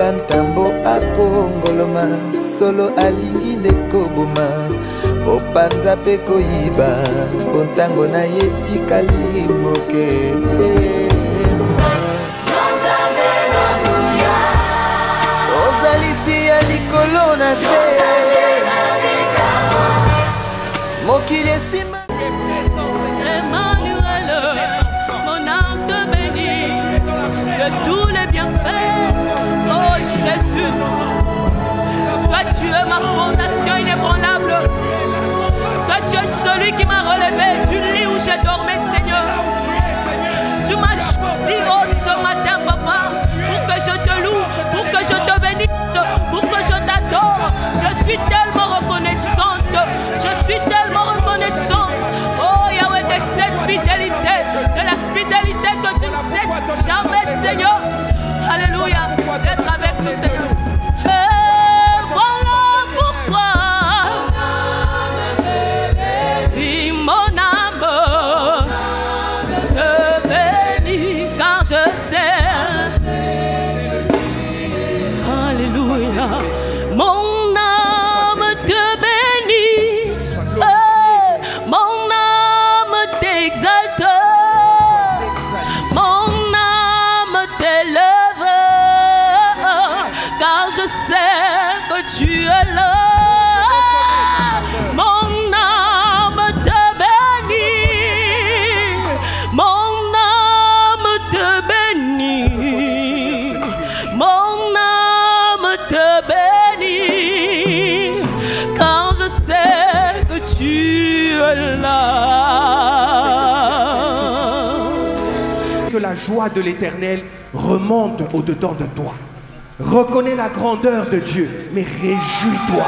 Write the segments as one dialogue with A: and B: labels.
A: lokola ntambo akongoloma solo alingi nekoboma opanza pe koyiba bontango na ye tikali moke ozalisi ya likolo na se mokili esima
B: tous les bienfaits, oh Jésus. Toi tu es ma fondation inébranlable. Toi tu es celui qui m'a relevé du lit où j'ai dormi, Seigneur. Tu m'as choisi oh, ce matin, papa, pour que je te loue, pour que je te bénisse, pour que je t'adore. Je suis tellement reconnaissante. Je suis tellement reconnaissante. Oh Yahweh, de cette fidélité, de la fidélité que tu ne cesses jamais, Seigneur. Alléluia, d'être avec nous, Seigneur. Et voilà pourquoi mon âme te bénit, car je sais. Alléluia, mon âme te bénit, mon âme t'exalte. Tu es là, mon âme te bénit, mon âme te bénit, mon âme te bénit, quand je sais que tu es là.
C: Que la joie de l'Éternel remonte au-dedans de toi. Reconnais la grandeur de Dieu, mais réjouis-toi.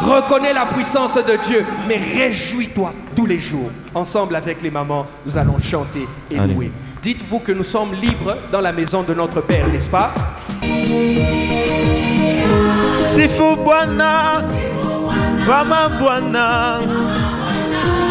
C: Reconnais la puissance de Dieu, mais réjouis-toi tous les jours. Ensemble avec les mamans, nous allons chanter et louer. Dites-vous que nous sommes libres dans la maison de notre Père, n'est-ce pas?
A: Sifu Bwana, Mama Bwana,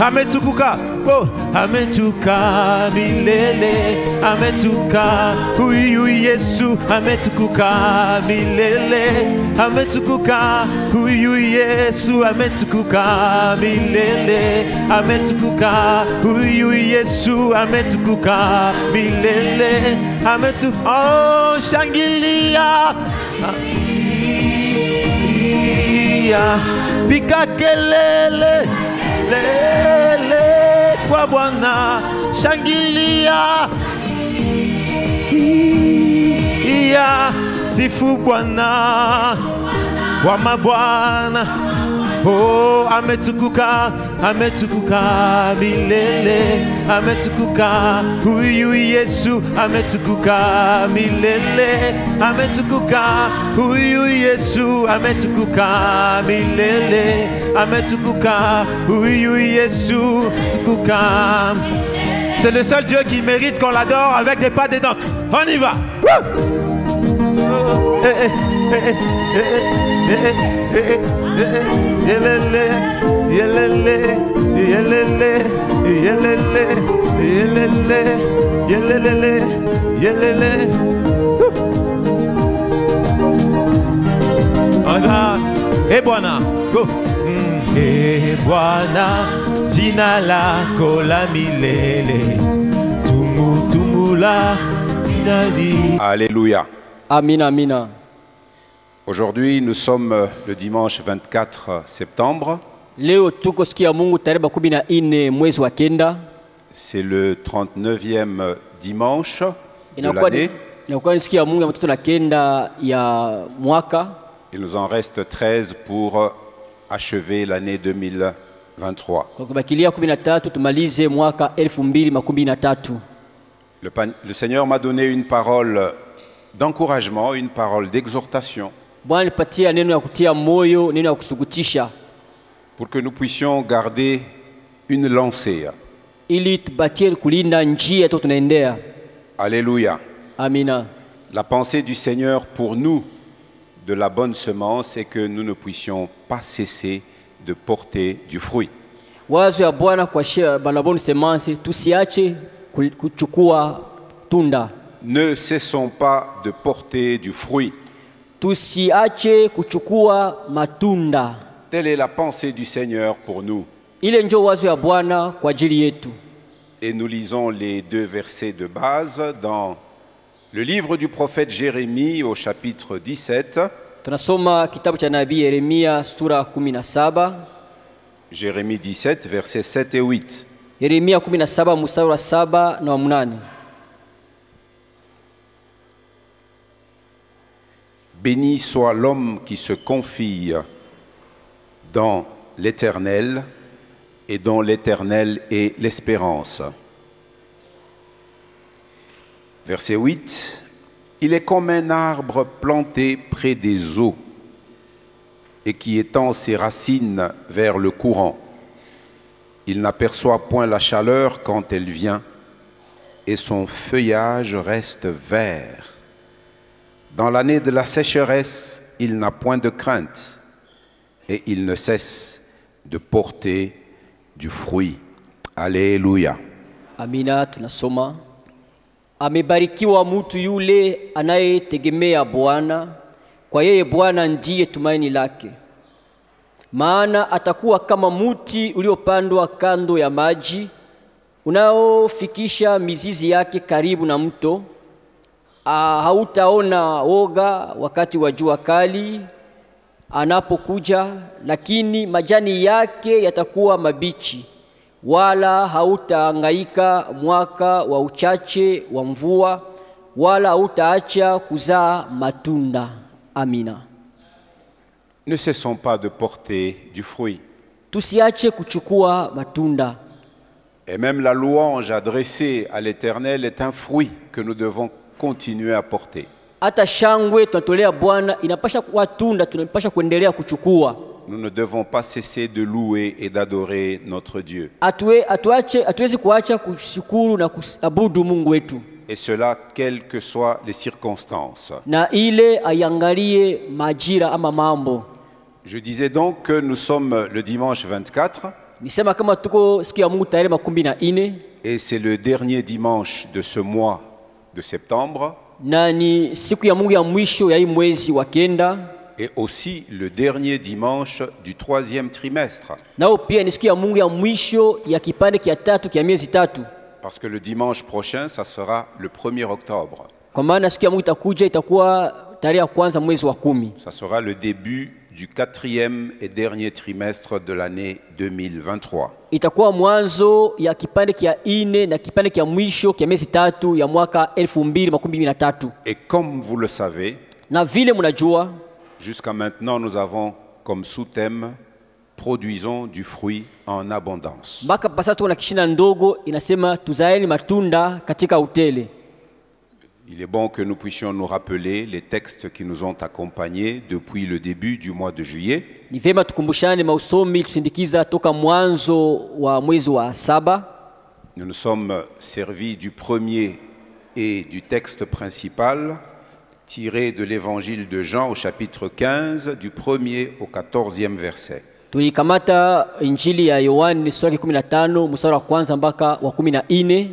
A: ametukuka, oh, ametuka milele, ametuka, huyu Yesu, ametukuka milele, ametukuka, huyu Yesu, ametukuka milele, ametukuka, huyu Yesu, ametukuka milele, oh, shangilia, pika kelele, lele kwa Bwana, shangilia, sifu Bwana wa mabwana. Oh, ametukuka, ametukuka milele, ametukuka, huyu Yesu, ametukuka milele, ametukuka, huyu Yesu, ametukuka milele, ametukuka, huyu Yesu, tukuka. C'est le seul Dieu qui mérite qu'on l'adore avec des pas des dents. On y va. Yelele, yelele, yelele, yelele, yelele, yelele, yelele. Eh Bwana, go. Eh Bwana, jina lako la milele, tumula dadi.
D: Alléluia.
E: Amina, amina.
D: Aujourd'hui, nous sommes le dimanche 24 septembre. C'est le 39e dimanche de l'année. Il nous en reste 13 pour achever l'année 2023. Le Seigneur m'a donné une parole d'encouragement, une parole d'exhortation, pour que nous puissions garder une lancée. Alléluia.
E: Amina.
D: La pensée du Seigneur pour nous de la bonne semence, c'est que nous ne puissions pas cesser de porter du fruit. Ne cessons pas de porter du fruit.
E: tusiache kuchukua matunda.
D: Telle est la pensée du Seigneur pour nous.
E: Ile ndio wazo ya Bwana kwa ajili yetu.
D: Et nous lisons les 2 versets de base dans le livre du prophète Jérémie au chapitre 17.
E: Tunasoma kitabu cha nabii Yeremia sura 17.
D: Jérémie 17 versets 7 et 8.
E: Yeremia 17 mstari wa 7 na wa 8.
D: Béni soit l'homme qui se confie dans l'Éternel et dont l'Éternel est l'espérance. Verset 8. Il est comme un arbre planté près des eaux et qui étend ses racines vers le courant. Il n'aperçoit point la chaleur quand elle vient et son feuillage reste vert. Dans l'année de la sécheresse, il n'a point de crainte et il ne cesse de porter du fruit. Alléluia.
E: Amina. Tunasoma, amebarikiwa mtu yule anayetegemea Bwana, kwa yeye Bwana ndiye tumaini lake. Maana atakuwa kama muti uliopandwa kando ya maji, unaofikisha mizizi yake karibu na mto. Hautaona woga wakati wa jua kali anapokuja, lakini majani yake yatakuwa mabichi, wala hautahangaika mwaka wa uchache wa mvua, wala hautaacha kuzaa matunda. Amina.
D: Ne cessons pas de porter du fruit.
E: Tusiache kuchukua matunda.
D: Et même la louange adressée à l'Éternel est un fruit que nous devons continuer à porter.
E: Hata shangwe tunatolea Bwana inapasha kuwa tunda, tunapasha kuendelea kuchukua.
D: Nous ne devons pas cesser de louer et d'adorer notre Dieu.
E: Hatuwezi kuacha kushukuru na kuabudu Mungu wetu.
D: Et cela, quelles que soient les circonstances.
E: Na ile ayangalie majira ama mambo.
D: Je disais donc que nous sommes le dimanche 24.
E: Nisema kama tuko siku ya Mungu tarehe 14.
D: Et c'est le dernier dimanche de ce mois de septembre.
E: Na ni siku ya Mungu ya mwisho ya hii mwezi wa kenda.
D: Et aussi le dernier dimanche du 3e trimestre.
E: Nao pia ni siku ya Mungu ya mwisho ya kipande kia tatu kia miezi tatu.
D: Parce que le dimanche prochain, ça sera le 1er octobre.
E: Kwa maana siku ya Mungu itakuja itakuwa tarehe ya kwanza mwezi wa 10.
D: Ça sera le début du 4e et dernier trimestre de l'année 2023.
E: Itakuwa mwanzo ya kipande kia 4 na kipande kia mwisho kia miezi tatu ya mwaka 2023.
D: Et comme vous le savez,
E: na vile mnajua,
D: jusqu'à maintenant nous avons comme sous-thème produisons du fruit en abondance.
E: Mpaka pasa tuko na kishina ndogo inasema tuzaeni matunda katika utele.
D: Il est bon que nous puissions nous rappeler les textes qui nous ont accompagnés depuis le début du mois de juillet.
E: Ni vema tukumbushane mausomi tusindikiza toka mwanzo wa mwezi wa 7.
D: Nous nous sommes servis du premier et du texte principal tiré de l'évangile de Jean au chapitre 15 du 1er au 14e verset.
E: Tulikamata injili ya Yohane sura ya 15 mstari wa kwanza mpaka wa 14.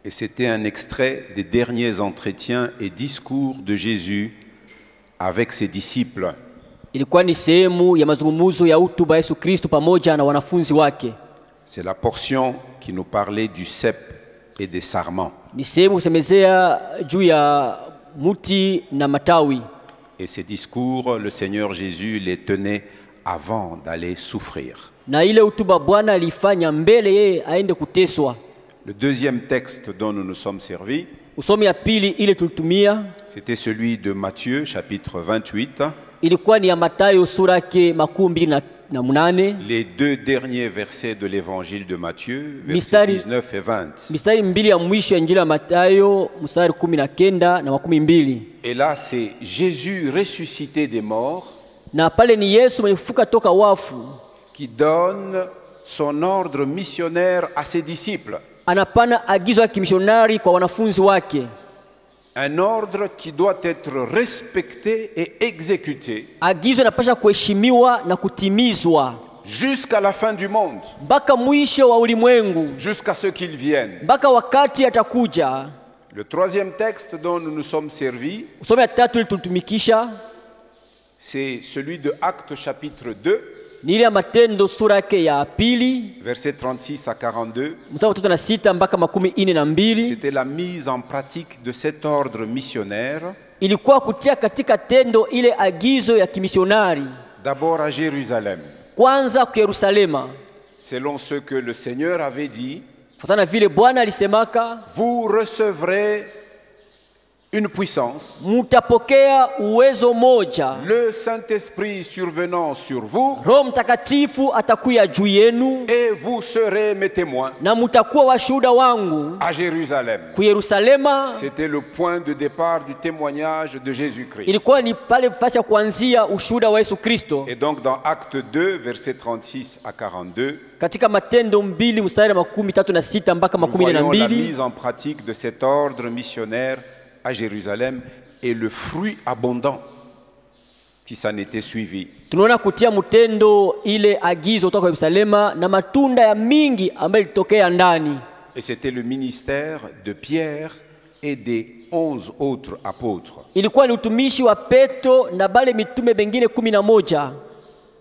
D: Et c'était un extrait des derniers entretiens et discours de Jésus avec ses disciples.
E: Ilikuwa ni sehemu ya mazungumzo ya hotuba Yesu Kristo pamoja na wanafunzi wake.
D: C'est la portion qui nous parlait du cep et des sarments.
E: Ni sehemu kusemezea juu ya muti na matawi.
D: Et ces discours, le Seigneur Jésus les tenait avant d'aller souffrir.
E: Na ile hotuba Bwana alifanya mbele yeye aende kuteswa.
D: Le deuxième texte dont nous nous sommes servis,
E: usomi ya pili ile tulitumia,
D: c'était celui de Matthieu chapitre 28.
E: Ilikuwa ni ya Mathayo sura yake 28.
D: Les deux derniers versets de l'évangile de Matthieu, versets 19 et 20.
E: Mistari mbili ya mwisho ya Injili ya Mathayo, mstari 19 na 12.
D: Et là, c'est Jésus ressuscité des morts.
E: Na pale ni Yesu mwenyefuka toka wafu,
D: qui donne son ordre missionnaire à ses disciples.
E: Anapana agizo ya kimishonari kwa wanafunzi wake.
D: Un ordre qui doit être respecté et exécuté.
E: Agizo inapaswa kuheshimiwa na kutimizwa
D: jusqu'à la fin du monde.
E: Mpaka mwisho wa ulimwengu.
D: Jusqu'à ce qu'il vienne.
E: Mpaka wakati atakuja.
D: Le troisième texte dont nous nous sommes servis,
E: usomi ya tatu tulitumikisha,
D: c'est celui de Actes chapitre 2,
E: ni ile ya Matendo sura yake ya pili
D: versets 36 à 42.
E: mstari wa 36 mpaka 42.
D: C'était la mise en pratique de cet ordre missionnaire,
E: Ilikuwa kutia katika tendo ile agizo ya kimisionari,
D: d'abord à Jérusalem,
E: kwanza kwa Yerusalema,
D: selon ce que le Seigneur avait dit.
E: fatana vile Bwana alisemaka,
D: Vous recevrez une puissance,
E: mutapokea uwezo moja,
D: le Saint-Esprit survenant sur vous,
E: Roho Mtakatifu atakuya juu yenu,
D: et vous serez mes témoins
E: na mutakuwa washuhuda wangu
D: à Jérusalem.
E: ku Yerusalema.
D: C'était le point de départ du témoignage de Jésus-Christ.
E: Ilikuwa ni pale fasi ya kuanzia ushuhuda wa Yesu Kristo.
D: Et donc dans Acte 2, versets 36 à 42,
E: Katika Matendo 2 mstari wa 36 mpaka
D: nous voyons la
E: 42
D: mise en pratique de cet ordre missionnaire à Jérusalem et le fruit abondant qui s'en était suivi.
E: tunaona kutia mtendo ile agizo kutoka Yerusalema na matunda ya mingi ambayo ilitokea ndani.
D: Et c'était le ministère de Pierre et des 11 autres apôtres.
E: Ilikuwa ni utumishi wa Petro na bale mitume bengine 11.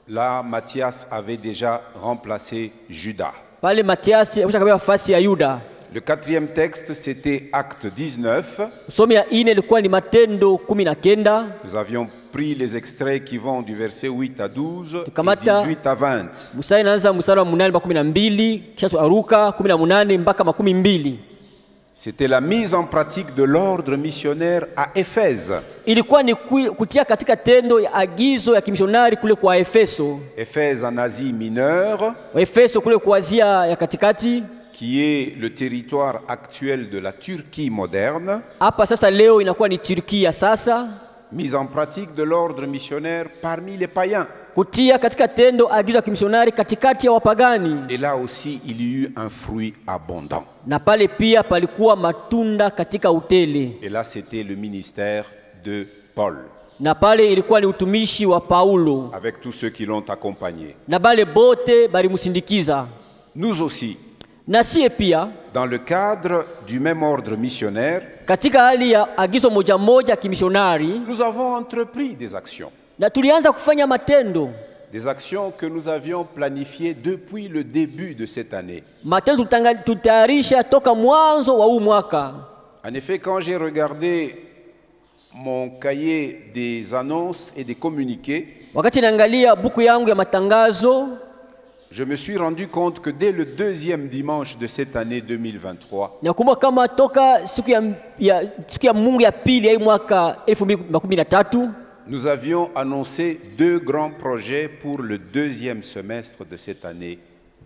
D: Là, Matthias avait déjà remplacé Judas.
E: Pale Matiasi alikuwa nafasi ya Yuda.
D: Le quatrième texte, c'était Acte 19.
E: Somo ya ine ilikuwa ni Matendo 19.
D: Nous avions pris les extraits qui vont du verset 8 à 12 et
E: Tukamata
D: 18 à 20.
E: Musa inaanza mstari wa 8 mpaka 12, kisha tuaruka 18 mpaka 12.
D: C'était la mise en pratique de l'ordre missionnaire à Éphèse.
E: Ilikuwa ni kutia katika tendo ya agizo ya kimisionari kule kwa Efeso.
D: Éphèse en Asie mineure,
E: Efeso kule kwa Asia ya katikati.
D: qui est le territoire actuel de la Turquie moderne.
E: Hapa sasa leo inakuwa ni Turkia sasa.
D: Mise en pratique de l'ordre missionnaire parmi les païens.
E: Kutia katika tendo agizo ya kimisionari katikati ya wapagani.
D: Et là aussi, il y eut un fruit abondant.
E: Na pale pia palikuwa matunda katika utele.
D: Et là, c'était le ministère de Paul,
E: Na pale ilikuwa ni utumishi wa Paulo.
D: avec tous ceux qui l'ont accompagné.
E: Na bale bote balimusindikiza.
D: Nous aussi,
E: Na sie pia
D: dans le cadre du même ordre missionnaire,
E: katika hali ya agizo moja moja kimisionari,
D: nous avons entrepris des actions.
E: na tulianza kufanya matendo.
D: Des actions que nous avions planifiées depuis le début de cette année.
E: Matendo tutayarisha toka mwanzo wa huu mwaka.
D: En effet, quand j'ai regardé mon cahier des annonces et des communiqués,
E: Wakati naangalia buku yangu ya matangazo,
D: je me suis rendu compte que dès le deuxième dimanche de cette année 2023,
E: nakumbuka kama toka siku ya Mungu ya pili ya hii mwaka 2013
D: nous avions annoncé 2 grands projets pour le deuxième semestre de cette année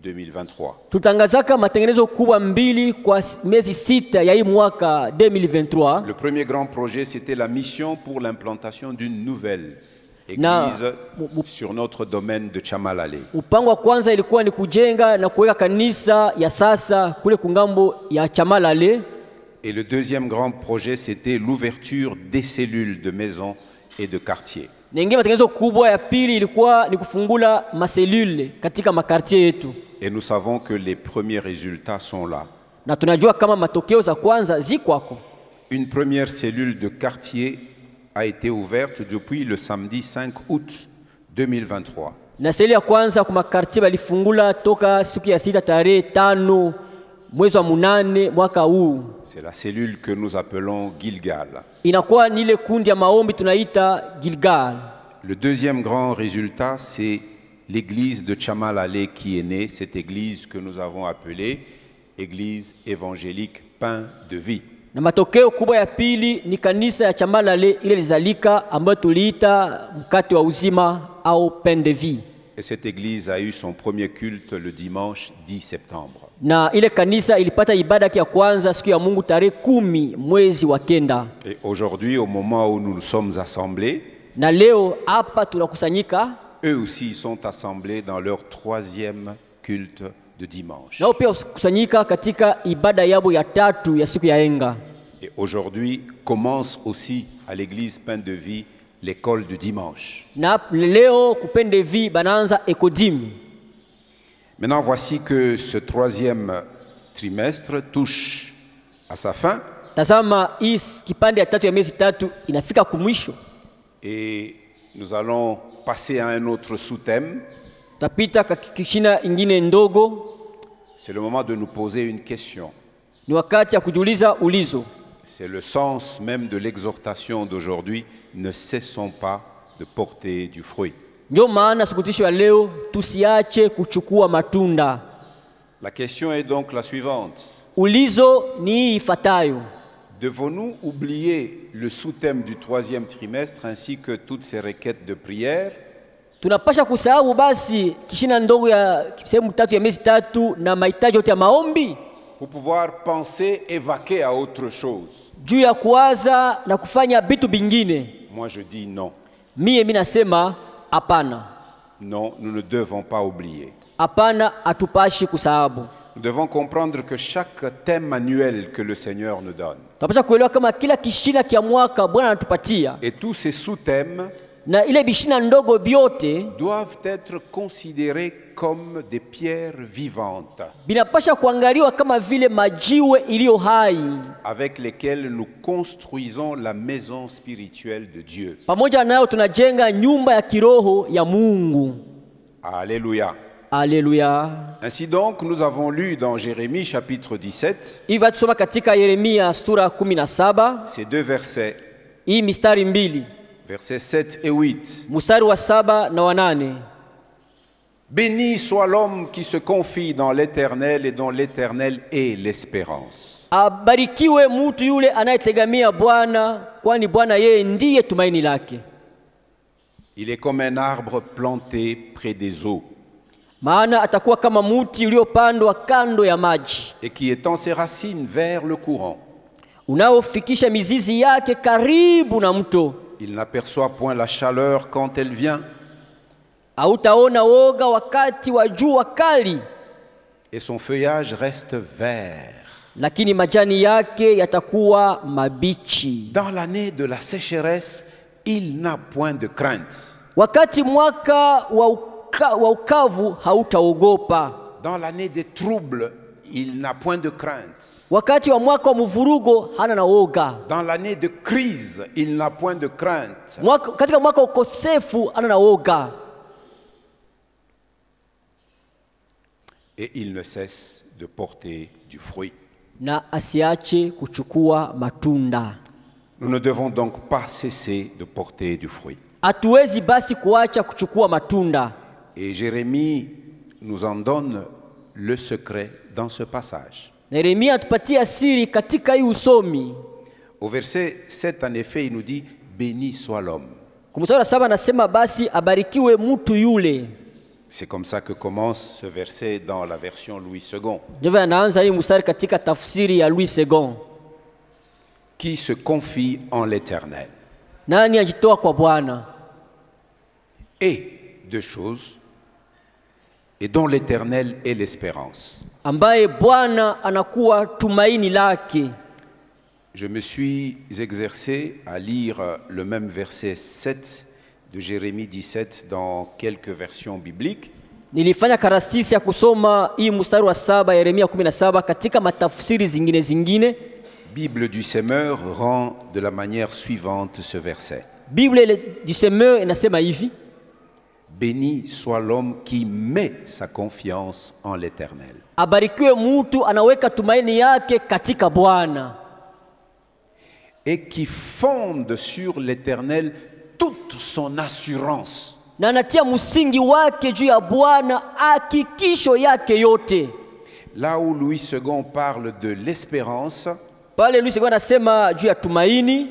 D: 2023.
E: tutangazaka matengenezo kubwa mbili kwa miezi 6 ya hii mwaka 2023.
D: Le premier grand projet, c'était la mission pour l'implantation d'une nouvelle
E: Na-
D: église sur notre domaine de Chamalale.
E: Upango wa kwanza ilikuwa ni kujenga na kuweka kanisa ya sasa kule kungambo ya Chamalale.
D: Et le deuxième grand projet, c'était l'ouverture des cellules de maisons et de quartiers.
E: Na ingine matengenezo kubwa ya pili ilikuwa ni kufungula maselule katika makartie yetu.
D: Et nous savons que les premiers résultats sont là.
E: Na tunajua kama matokeo za kwanza zikwako.
D: Une première cellule de quartier a été ouverte depuis le samedi 5 août 2023.
E: Na selule ya kwanza kwa makartie balifungula toka siku ya 6 tarehe 5 mwezi wa 8 mwaka huu.
D: C'est la cellule que nous appelons Gilgal.
E: Inakuwa ni ile kundi ya maombi tunaita Gilgal.
D: Le deuxième grand résultat, c'est l'église de Chamalale qui est née, cette église que nous avons appelée Église évangélique Pain de Vie.
E: Na matokeo kubwa ya pili ni kanisa ya Chamalale ile lizalika ambayo tuliita mkate wa uzima au Pain de Vie.
D: Et cette église a eu son premier culte le dimanche 10 septembre.
E: Na ile kanisa ilipata ibada ya kwanza siku ya Mungu tarehe 10 mwezi wa 9.
D: Et aujourd'hui, au moment où nous nous sommes assemblés,
E: Na leo hapa tunakusanyika,
D: eux aussi sont assemblés dans leur troisième culte de dimanche.
E: nao pia kusanyika katika ibada yabo ya tatu ya siku ya enga.
D: Et aujourd'hui commence aussi à l'église Pain de Vie l'école du dimanche.
E: Na leo kupende vi bananza ekodimi.
D: Maintenant, voici que ce troisième trimestre touche à sa fin.
E: Tazama hii kipande ya tatu ya miezi tatu inafika kumwisho.
D: Et Nous allons passer à un autre sous-thème.
E: Tapita kishina ingine ndogo.
D: C'est le moment de nous poser une question.
E: Ni wakati ya kujiuliza ulizo.
D: C'est le sens même de l'exhortation d'aujourd'hui. Ne cessons pas de porter du fruit.
E: Ndio maana sikutisho ya leo tusiache kuchukua matunda.
D: La question est donc la suivante.
E: Ulizo ni ifatayo.
D: Devons-nous oublier le sous-thème du 3e trimestre ainsi que toutes ces requêtes de prière?
E: Tunapasha kusahau basi kishina ndogo ya sehemu tatu ya miezi tatu na mahitaji yote ya maombi
D: Pour pouvoir penser et vaquer à autre chose?
E: juu ya kuwaza na kufanya vitu vingine.
D: Moi je dis non.
E: Mimi nasema hapana.
D: Non, nous ne devons pas oublier.
E: Hapana, hatupashi kusahau.
D: Nous devons comprendre que chaque thème annuel que le Seigneur nous donne
E: Tunapasha kuelewa kama kila kishina kia mwaka Bwana anatupatia
D: et tous ces sous-thèmes
E: na ile bishina ndogo vyote
D: doivent être considérés comme des pierres vivantes
E: binapasha kuangaliwa kama vile majiwe iliyo hai
D: avec lesquelles nous construisons la maison spirituelle de Dieu.
E: pamoja nayo tunajenga nyumba ya kiroho ya Mungu.
D: Alléluia.
E: Alléluia.
D: Ainsi donc, nous avons lu dans Jérémie chapitre 17
E: Hivi tusoma katika Yeremia sura 17
D: ces deux versets,
E: hii mistari mbili,
D: versets 7 et 8.
E: mstari wa 7 na wa 8.
D: Béni soit l'homme qui se confie dans l'Éternel et dont l'Éternel est l'espérance.
E: Abarikiwe mtu yule anayetegemea Bwana, kwani Bwana yeye ndiye tumaini lake.
D: Il est comme un arbre planté près des eaux
E: Maana atakuwa kama mti uliopandwa kando ya maji,
D: et qui étend ses racines vers le courant.
E: unaofikisha mizizi yake karibu na mto.
D: Il n'aperçoit point la chaleur quand elle vient
E: Hautaona woga wakati wa jua kali,
D: et son feuillage reste vert.
E: lakini majani yake yatakuwa mabichi.
D: Dans l'année de la sécheresse, il n'a point de crainte.
E: Wakati mwaka wa ukavu hautaogopa.
D: Dans l'année des troubles, il n'a point de crainte.
E: Wakati wa mwaka wa mvurugo hana na woga.
D: Dans l'année de crise, il n'a point de crainte.
E: Katika mwaka wa ukosefu hana na woga.
D: Et il ne cesse de porter du fruit.
E: Na asiache kuchukua matunda.
D: Nous ne devons donc pas cesser de porter du fruit.
E: Hatuwezi basi kuacha kuchukua matunda.
D: Et Jérémie nous en donne le secret dans ce passage.
E: Yeremia atupatia siri katika hii usomi.
D: Au verset 7, en effet, il nous dit « Béni soit l'homme ».
E: Kumsura 7 anasema basi abarikiwe mtu yule.
D: C'est comme ça que commence ce verset dans la version Louis II.
E: Ndivyo anaanza hii mstari katika tafsiri ya Louis II.
D: Qui se confie en l'Éternel.
E: Nani ajitoa kwa Bwana?
D: Et deux choses, et dont l'Éternel est l'espérance.
E: Ambaye Bwana anakuwa tumaini lake.
D: Je me suis exercé à lire le même verset 7 de Jérémie 17 dans quelques versions bibliques.
E: Nilifanya karasisi ya kusoma hii mstari wa 7 Yeremia 17 katika matafsiri zingine.
D: Bible du Semeur rend de la manière suivante ce verset.
E: Bible du Semeur inasema hivi:
D: Béni soit l'homme qui met sa confiance en l'Éternel.
E: Abarikiwe mtu anaweka tumaini yake katika Bwana.
D: Et qui fonde sur l'Éternel toute son assurance.
E: Na anatia msingi wake juu ya Bwana, hakikisho yake yote.
D: Là où Louis II parle de l'espérance,
E: pale Louis II anasema juu ya tumaini,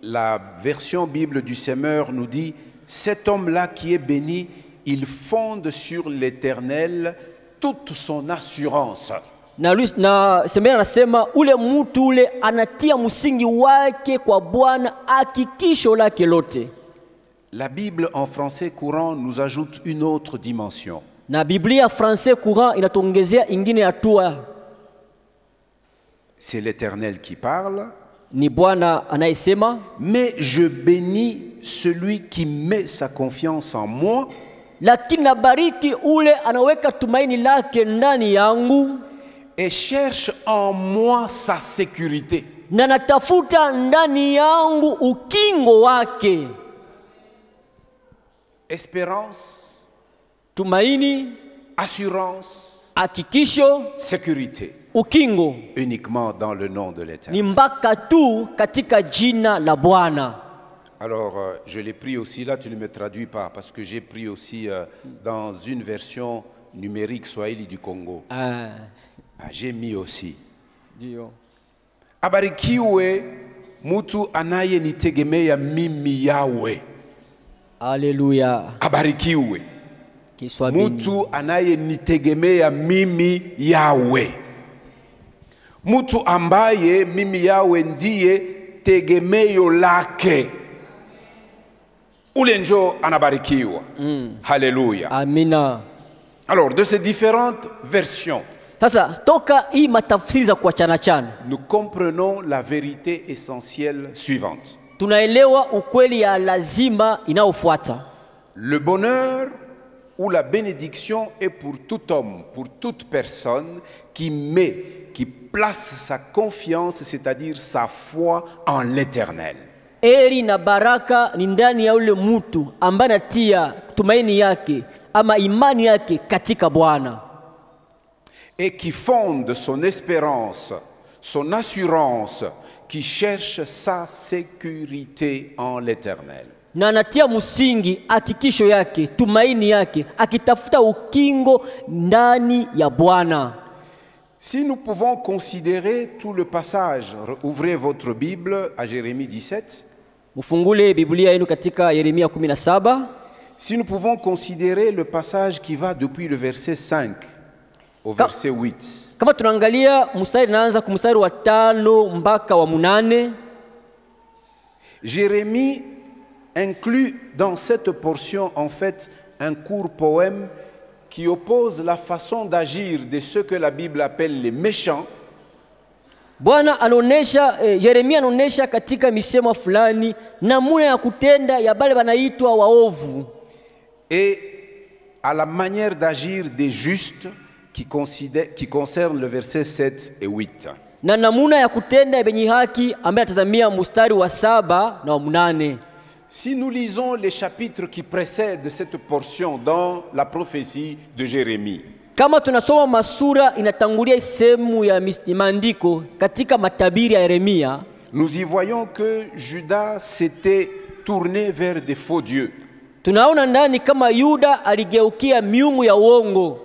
D: la version Bible du Semeur nous dit cet homme-là qui est béni, il fonde sur l'Éternel toute son assurance.
E: Na Semeur anasema ule mtu ule anatia msingi wake kwa Bwana, hakikisho lake lote.
D: La Bible en français courant nous ajoute une autre dimension.
E: Na Biblia français courant inatuongezea ingine hatua.
D: C'est l'Éternel qui parle.
E: Ni Bwana anayesema,
D: mais je bénis celui qui met sa confiance en moi.
E: Lakini nabariki ule anaweka tumaini lake ndani yangu.
D: Et cherche en moi sa sécurité.
E: Na natafuta ndani yangu ukingo wake.
D: espérance,
E: tumaini,
D: assurance,
E: hakikisho,
D: sécurité,
E: ukingo
D: uniquement dans le nom de l'Éternel.
E: ni mpaka tu katika jina la Bwana.
D: Alors, je l'ai pris aussi, là tu ne me traduis pas, parce que j'ai pris aussi dans une version numérique Swahili du Congo. J'ai mis aussi.
E: Ndio.
D: Abarikiwe mutu anayenitegemea mimi Yawe.
E: Haleluya.
D: Abarikiwe
E: Kiswahili.
D: mutu anayenitegemea mimi Yawe. Mutu ambaye mimi Yawe ndiye tegemeo lake. Ule njo anabarikiwa. Haleluya.
E: Amina.
D: Alors, de ces différentes versions,
E: Sasa toka hii matafsiri za kuachana chana,
D: nous comprenons la vérité essentielle suivante.
E: tunaelewa ukweli ya lazima inayofuata.
D: Le bonheur ou la bénédiction est pour tout homme, pour toute personne qui place sa confiance, c'est-à-dire sa foi en l'Éternel.
E: Eri na baraka ni ndani ya ule mtu ambaye anatia tumaini yake ama imani yake katika Bwana,
D: Et qui fonde son espérance, son assurance, qui cherche sa sécurité en l'Éternel.
E: na anatia msingi hakikisho yake, tumaini yake, akitafuta ukingo ndani ya Bwana.
D: Si nous pouvons considérer tout le passage, ouvrez votre Bible à Jérémie 17.
E: Mufungule Biblia yenu katika Yeremia 17.
D: Si nous pouvons considérer le passage qui va depuis le verset 5 au verset 8.
E: Kama tunaangalia mstari naanza kumstari wa 5 mpaka wa 8.
D: Jérémie inclut dans cette portion en fait un court poème qui oppose la façon d'agir de ceux que la Bible appelle les méchants
E: Bwana anaonesha Yeremia anaonesha katika misemo fulani namna ya kutenda ya bale wanaitwa waovu,
D: et à la manière d'agir des justes qui concerne le verset 7 et 8.
E: na namna ya kutenda benye haki ambaye atazamia mstari wa 7 na wa 8.
D: Si nous lisons les chapitres qui précèdent cette portion dans la prophétie de Jérémie,
E: Kama tunasoma masura inatangulia sehemu ya maandiko katika matabiri ya Yeremia,
D: nous y voyons que Judas s'était tourné vers des faux dieux.
E: tunaona ndani kama Yuda aligeukia miungu ya uongo.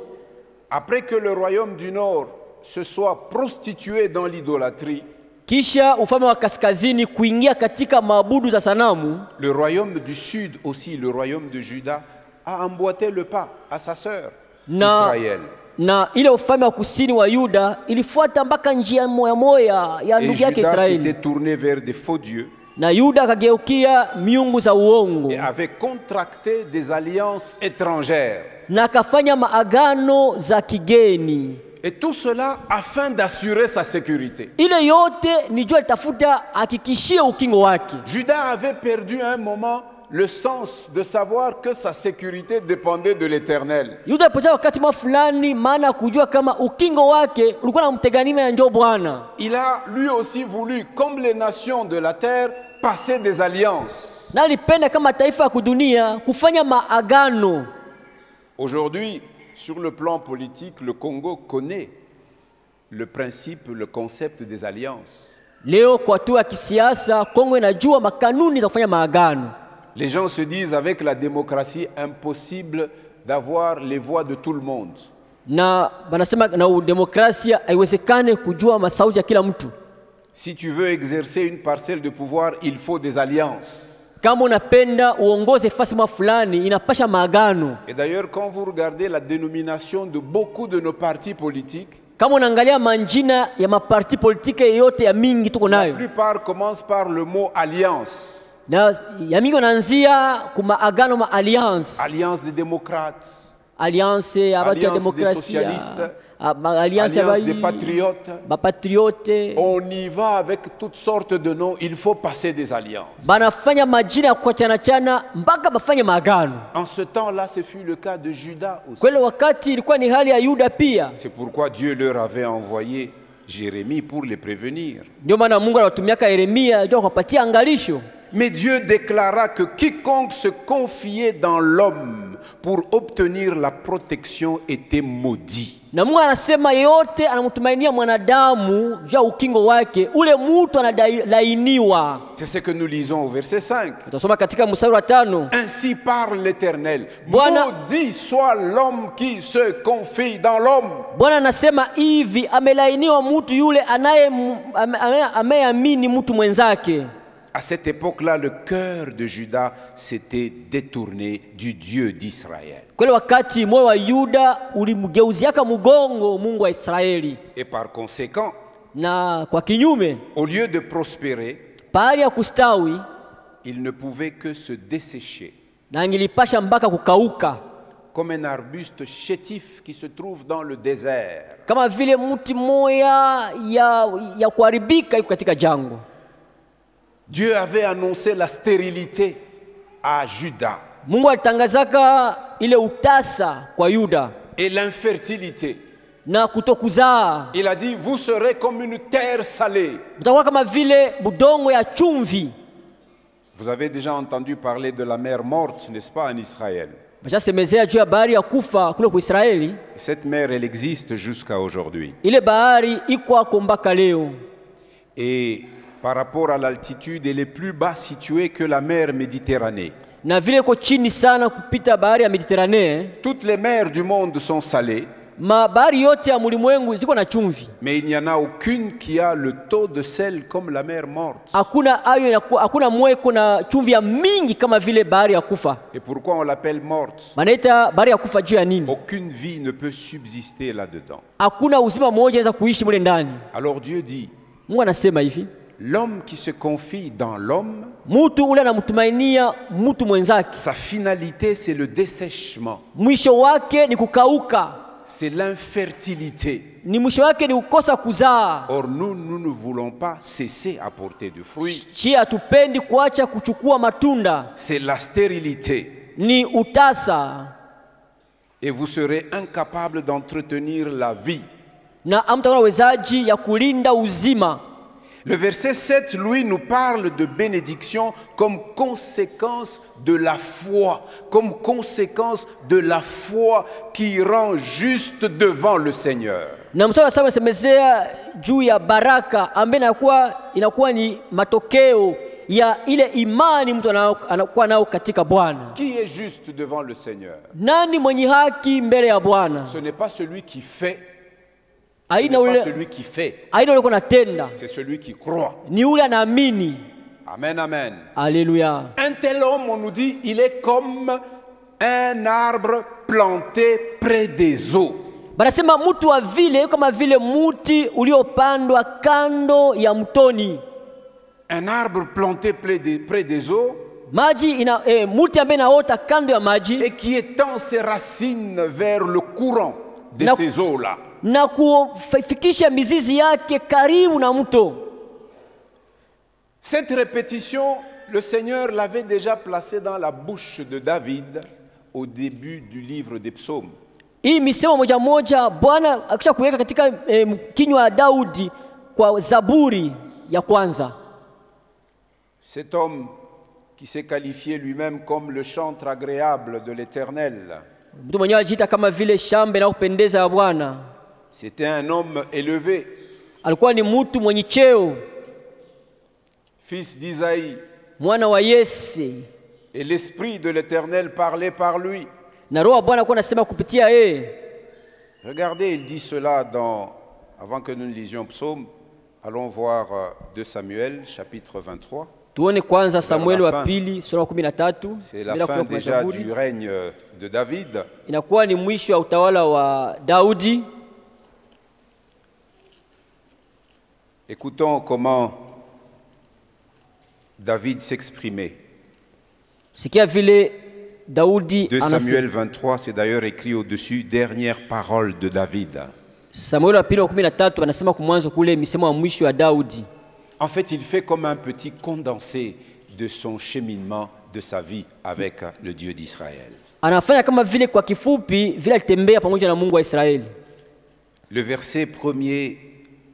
D: Après que le royaume du nord se soit prostitué dans l'idolâtrie,
E: Kisha ufalme wa kaskazini kuingia katika maabudu za sanamu,
D: le royaume du sud aussi, le royaume de Juda, a emboîté le pas à sa sœur Israël.
E: Na ile ufalme wa kusini wa Yuda ilifuata mpaka njia moya ya
D: Et
E: ndugu yake
D: Judas
E: Israeli.
D: s'était tourné vers des faux dieux
E: Na Yuda akageukia miungu za uongo
D: et avait contracté des alliances étrangères.
E: na akafanya maagano za kigeni.
D: Et tout cela afin d'assurer sa sécurité.
E: Ile yote ni jua litafuta hakikishie ukingo wake.
D: Judas avait perdu à un moment le sens de savoir que sa sécurité dépendait de l'Éternel.
E: Yuda alipoteza wakati fulani maana kujua kama ukingo wake ulikuwa unamtegemea na njoo Bwana.
D: Il a lui aussi voulu, comme les nations de la terre, passer des alliances.
E: Na alipenda kama taifa ya kudunia kufanya maagano.
D: Aujourd'hui, sur le plan politique, le Congo connaît le principe, le concept des alliances.
E: Leo kwa tu ya kisiasa Kongo inajua makanuni za kufanya maagano.
D: Les gens se disent avec la démocratie impossible d'avoir les voix de tout le monde.
E: Na banasema na demokrasia haiwezekane kujua masauti ya kila mtu.
D: Si tu veux exercer une parcelle de pouvoir, il faut des alliances.
E: Kama unapenda uongoze fasi mwa fulani inapasha maagano.
D: Et d'ailleurs, quand vous regardez la dénomination de beaucoup de nos partis politiques,
E: Kama unaangalia manjina ya maparti politike yote ya mingi tuko
D: la
E: nayo,
D: plupart commencent par le mot alliance.
E: na ya mingi wanaanzia kuma agano ma alliance.
D: Alliance des démocrates,
E: Alliance ya watu ya
D: alliance des
E: demokrasia,
D: socialistes,
E: alliance ya
D: alliance des patriotes.
E: patriote.
D: On y va avec toutes sortes de noms, il faut passer des alliances.
E: Banafanya majina ya kuachana chana mpaka bafanye maagano.
D: En ce temps-là, ce fut le cas de Judas aussi.
E: Kweli wakati ilikuwa ni hali ya Yuda pia.
D: C'est pourquoi Dieu leur avait envoyé Jérémie pour les prévenir.
E: Ndio maana Mungu anatumiaka Yeremia ndio kupatia angalisho.
D: Mais Dieu déclara que quiconque se confiait dans l'homme pour obtenir la protection était maudit.
E: Na Mungu anasema yeyote anamtumainia mwanadamu juu ya ukingo wake, ule mtu analainiwa.
D: C'est ce que nous lisons au verset 5.
E: Tutasoma katika mstari wa 5.
D: Ainsi parle l'Éternel.
E: Bwana-
D: Maudit soit l'homme qui se confie dans l'homme.
E: Bwana anasema hivi, amelainiwa mtu yule anayeamini mtu mwenzake.
D: À cette époque-là, le cœur de Juda s'était détourné du Dieu d'Israël.
E: Kweli wakati moyo wa Yuda ulimgeuziaka mgongo Mungu wa Israeli,
D: Et par conséquent,
E: na kwa kinyume,
D: au lieu de prospérer,
E: pahali ya kustawi
D: il ne pouvait que se dessécher,
E: na ingilipasha mpaka kukauka,
D: comme un arbuste chétif qui se trouve dans le désert.
E: kama vile mti moya ya kuharibika iko katika jangwa.
D: Dieu avait annoncé la stérilité à Juda
E: Mungu alitangazaka ile utasa kwa Yuda
D: et l'infertilité.
E: na kutokuzaa.
D: Il a dit, vous serez comme une terre salée.
E: Mtakuwa kama vile budongo ya chumvi.
D: Vous avez déjà entendu parler de la mer morte, n'est-ce pas, en Israël?
E: Bashasemezea juu ya bahari ya kufa kule kwa Israeli.
D: Cette mer, elle existe jusqu'à aujourd'hui.
E: Ile bahari iko ako mpaka leo.
D: Et par rapport à l'altitude, elle est plus bas située que la mer Méditerranée.
E: Na vile iko chini sana kupita bahari ya Mediterranee.
D: Toutes les mers du monde sont salées,
E: Bahari yote ya ulimwengu ziko na chumvi.
D: mais il n'y en a aucune qui a le taux de sel comme la mer morte.
E: Hakuna mweko na chumvi ya mingi kama vile bahari ya kufa.
D: Et pourquoi on l'appelle morte?
E: Banaita bahari ya kufa juu ya nini?
D: Aucune vie ne peut subsister là-dedans.
E: Hakuna uzima mmoja unaweza kuishi mule ndani.
D: Alors Dieu dit,
E: Mungu anasema hivi,
D: l'homme qui se confie dans l'homme,
E: mtu ule anamtumainia mtu mwenzake,
D: sa finalité c'est le dessèchement,
E: mwisho wake ni kukauka,
D: c'est l'infertilité.
E: ni mwisho wake ni kukosa kuzaa.
D: Or nous ne voulons pas cesser à porter du fruit.
E: Chi hatupendi kuacha kuchukua matunda,
D: C'est la stérilité.
E: ni utasa,
D: Et vous serez incapable d'entretenir la vie.
E: na hamtakuwa na uwezaji ya kulinda uzima.
D: Le verset 7, lui, nous parle de bénédiction comme conséquence de la foi, comme conséquence de la foi qui rend juste devant le Seigneur.
E: Na mstari wa 7 unasemezea juu ya baraka ambaye inakuwa ni matokeo ya ile imani mtu anakuwa nao katika Bwana.
D: Qui est juste devant le Seigneur?
E: Nani mwenye haki mbele ya Bwana?
D: Ce n'est pas celui qui fait, ce
E: Aina
D: n'est pas
E: ule
D: celui qui fait,
E: kunatenda,
D: c'est celui qui croit.
E: ni ule anaamini.
D: Amen, amen.
E: Alléluia.
D: Un tel homme, on nous dit, il est comme un arbre planté près des eaux.
E: Banasema mtu wa vile kama vile muti uliopandwa kando ya mtoni.
D: Un arbre planté près des eaux
E: Muti ambaye inaota kando ya maji
D: et qui étend ses racines vers le courant de
E: Na-
D: ces eaux-là.
E: na kufikisha mizizi yake karibu na mto.
D: Cette répétition, le Seigneur l'avait déjà placée dans la bouche de David au début du livre des psaumes.
E: Hii misemo moja moja Bwana akisha kuweka katika kinywa ya Daudi kwa Zaburi ya kwanza.
D: Cet homme qui s'est qualifié lui-même comme le chantre agréable de l'Éternel,
E: Mtu mwenyewe alijiita kama vile shamba na kupendeza ya Bwana.
D: c'était un homme élevé,
E: Alikuwa ni mtu mwenye cheo,
D: fils d'Isaïe,
E: mwana wa Yese,
D: et l'Esprit de l'Éternel parlait par lui.
E: na roho ya Bwana alikuwa anasema kupitia yeye.
D: Regardez, il dit cela avant que nous ne lisions Psaume. Allons voir 2 Samuel, chapitre 23.
E: Tuone kwanza Samueli
D: la
E: wa
D: fin.
E: pili sura ya 13.
D: C'est la
E: bila
D: fin
E: kufika kwa
D: déjà
E: Zaburi.
D: du règne de David.
E: Inakuwa ni mwisho wa utawala wa Daudi.
D: Écoutons comment David s'exprimait.
E: Sikia vile Daudi
D: 2
E: anasema.
D: Samuel 23, c'est d'ailleurs écrit au-dessus, dernière parole de David.
E: Samueli wa pili wa 13 anasema kumwanzo kule misemo ya mwisho ya Daudi.
D: En fait, il fait comme un petit condensé de son cheminement, de sa vie avec le Dieu d'Israël.
E: Anafanya kama vile kwa kifupi vile alitembea pamoja na Mungu wa Israeli.
D: Le verset premier,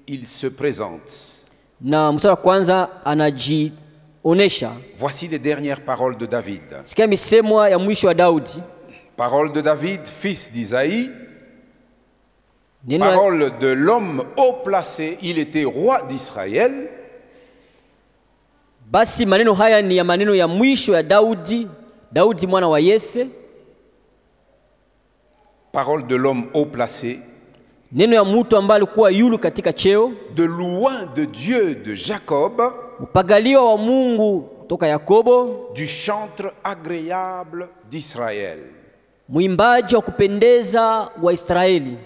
D: il se présente.
E: Na mstari wa kwanza anajionyesha onesha.
D: Voici les dernières paroles de David.
E: Sikia misemo ya mwisho wa Daudi.
D: Parole de David, fils d'Isaïe.
E: Neno
D: Parole de l'homme haut placé, il était roi d'Israël.
E: basi maneno haya ni ya maneno ya mwisho ya Daudi, Daudi mwana wa Yese.
D: Parole de l'homme haut placé.
E: Neno ya mtu ambaye alikuwa yulu katika cheo.
D: De loin de Dieu de Jacob.
E: Mpagaliwa wa Mungu toka Yakobo.
D: Du chantre agréable d'Israël.
E: Mwimbaji wa kupendeza wa Israeli.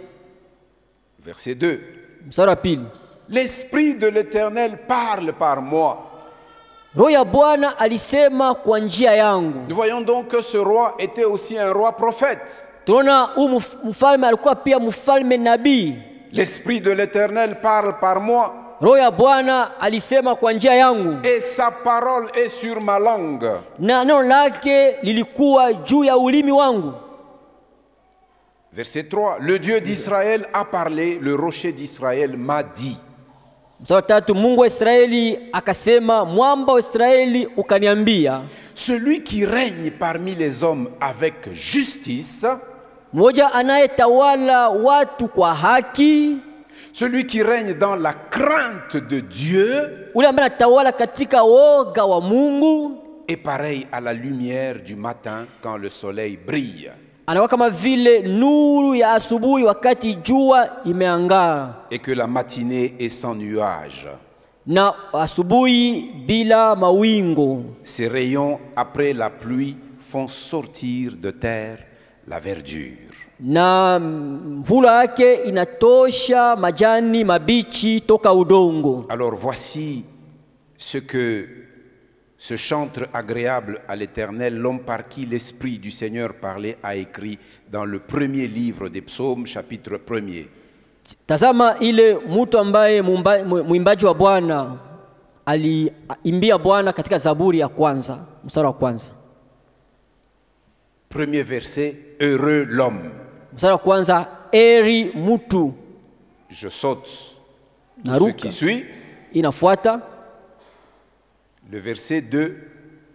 D: Verset 2.
E: Mstari wa pili.
D: L'Esprit de l'Éternel parle par moi.
E: Roho ya Bwana alisema kwa njia yangu.
D: Nous voyons donc que ce roi était aussi un roi prophète.
E: Tunaona huyu mfalme alikuwa pia mfalme nabii.
D: L'Esprit de l'Éternel parle par moi.
E: Roho ya Bwana alisema kwa njia yangu.
D: Et sa parole est sur ma langue.
E: Na neno lake lilikuwa juu ya ulimi wangu.
D: Verset 3. Le Dieu d'Israël a parlé, le rocher d'Israël m'a dit.
E: Mstari tatu, Mungu wa Israeli akasema, mwamba wa Israeli ukaniambia.
D: Celui qui règne parmi les hommes avec justice.
E: Mmoja anayetawala watu kwa haki.
D: Celui qui règne dans la crainte de Dieu.
E: Ule ambaye anatawala katika woga wa Mungu.
D: Est pareil à la lumière du matin quand le soleil brille.
E: Anakuwa kama vile nuru ya asubuhi wakati jua imeangaa.
D: Et que la matinée est sans nuage.
E: Na asubuhi bila mawingu.
D: Ses rayons après la pluie font sortir de terre la verdure.
E: Na mvula yake inatosha majani mabichi toka udongo.
D: Alors voici ce que ce chantre agréable à l'Éternel, l'homme par qui l'Esprit du Seigneur parlait, a écrit dans le premier livre des Psaumes, chapitre 1er.
E: Tazama ile mtu ambaye mwimbaji wa Bwana aliimbia Bwana katika Zaburi ya kwanza, mstari wa kwanza.
D: Premier verset, heureux l'homme.
E: Mstari wa kwanza, eri mtu.
D: Je saute ce qui suit.
E: Inafuata.
D: Le verset 2,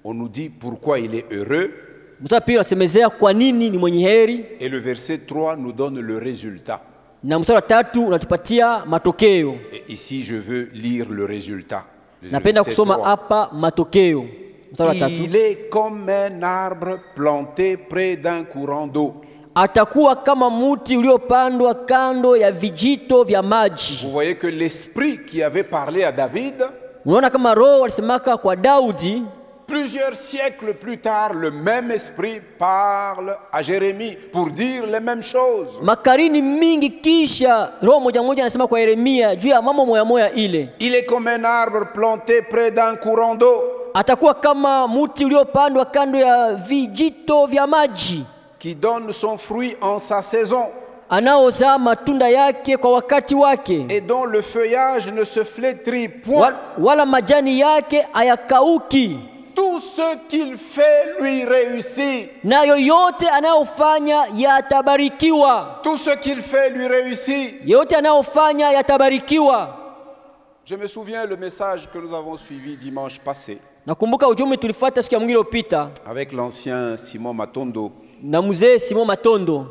D: on nous dit pourquoi il est heureux.
E: Mstari pili asemezea kwa nini ni mwenye heri.
D: Et le verset 3 nous donne le résultat.
E: Na mstari wa tatu unatupatia matokeo.
D: Et ici je veux lire le résultat.
E: Napenda kusoma hapa matokeo. Mstari wa tatu.
D: Il est comme un arbre planté près d'un courant d'eau.
E: Atakuwa kama muti uliopandwa kando ya vijito vya maji.
D: Vous voyez que l'esprit qui avait parlé à David,
E: unaona kama roho alisemaka kwa Daudi,
D: plusieurs siècles plus tard, le même esprit parle à Jérémie pour dire les mêmes choses.
E: Makarini mingi kisha roho moja moja anasema kwa Yeremia juu ya mambo moya moya ile.
D: Il est comme un arbre planté près d'un courant d'eau.
E: Atakuwa kama muti uliopandwa kando ya vijito vya maji.
D: Qui donne son fruit en sa saison.
E: Anaozaa matunda yake kwa wakati wake.
D: Et dont le feuillage ne se flétrit point.
E: Wala majani yake hayakauki.
D: Tout ce qu'il fait lui réussit.
E: Na yoyote anayofanya yatabarikiwa.
D: Tout ce qu'il fait lui réussit.
E: Yote anayofanya yatabarikiwa.
D: Je me souviens le message que nous avons suivi dimanche passé.
E: Nakumbuka ujumbe tulifuata siku ya mwingine iliyopita.
D: Avec l'ancien Simon Matondo.
E: Na mzee Simon Matondo.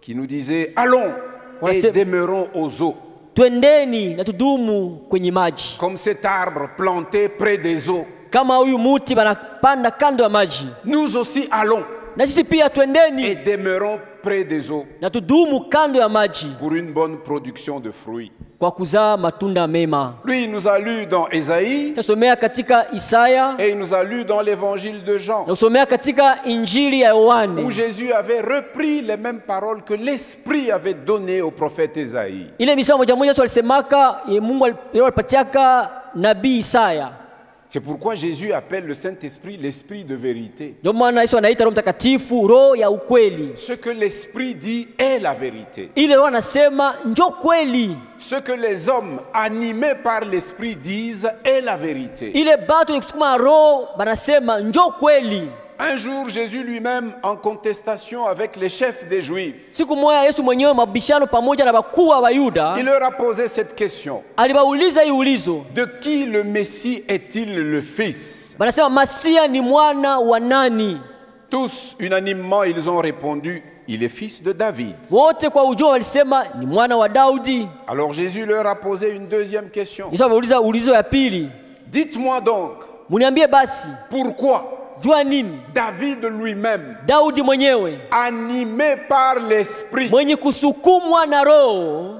D: Qui nous disait allons et demeurons aux eaux.
E: Twendeni na tudumu kwenye maji.
D: Comme cet arbre planté près des eaux.
E: Kama huyu muti banapanda kando ya maji.
D: Nous aussi allons.
E: Na sisi pia twendeni.
D: Et demeurons près des eaux.
E: Na tudumu kando ya maji.
D: Pour une bonne production de fruits.
E: Kwa kuzaa matunda mema.
D: Lui, il nous a lu dans Ésaïe.
E: Tusomea katika Isaya.
D: Et il nous a lu dans l'évangile de Jean.
E: Tusomea katika Injili ya Yohane.
D: Où Jésus avait repris les mêmes paroles que l'Esprit avait données au prophète Ésaïe.
E: Ile misemo moja moja alisemaka Mungu alipatiaka nabii Isaya.
D: C'est pourquoi Jésus appelle le Saint-Esprit l'Esprit de vérité.
E: Ndio maana Yesu anaita Roho Mtakatifu roho ya ukweli.
D: Ce que l'Esprit dit est la vérité.
E: Ile roho anasema ndio kweli.
D: Ce que les hommes animés par l'Esprit disent est la vérité.
E: Ile batu kusukuma roho banasema ndio kweli.
D: Un jour, Jésus lui-même, en contestation avec les chefs des Juifs,
E: Siku moja Yesu mwenyewe mabishano pamoja na wakuu wa Wayuda
D: il leur a posé cette question.
E: alibauliza hii ulizo.
D: De qui le Messie est-il le fils?
E: Wanasema Masia ni mwana wa nani?
D: Tous, unanimement, ils ont répondu, il est fils de David.
E: Wote kwa ujumla walisema ni mwana wa Daudi.
D: Alors Jésus leur a posé une deuxième question.
E: Yesu ameuliza ulizo ya pili.
D: Dites-moi donc,
E: Muniambie basi,
D: pourquoi
E: jua nini?
D: David lui-même,
E: Daudi mwenyewe
D: animé par l'Esprit,
E: mwenye kusukumwa na Roho,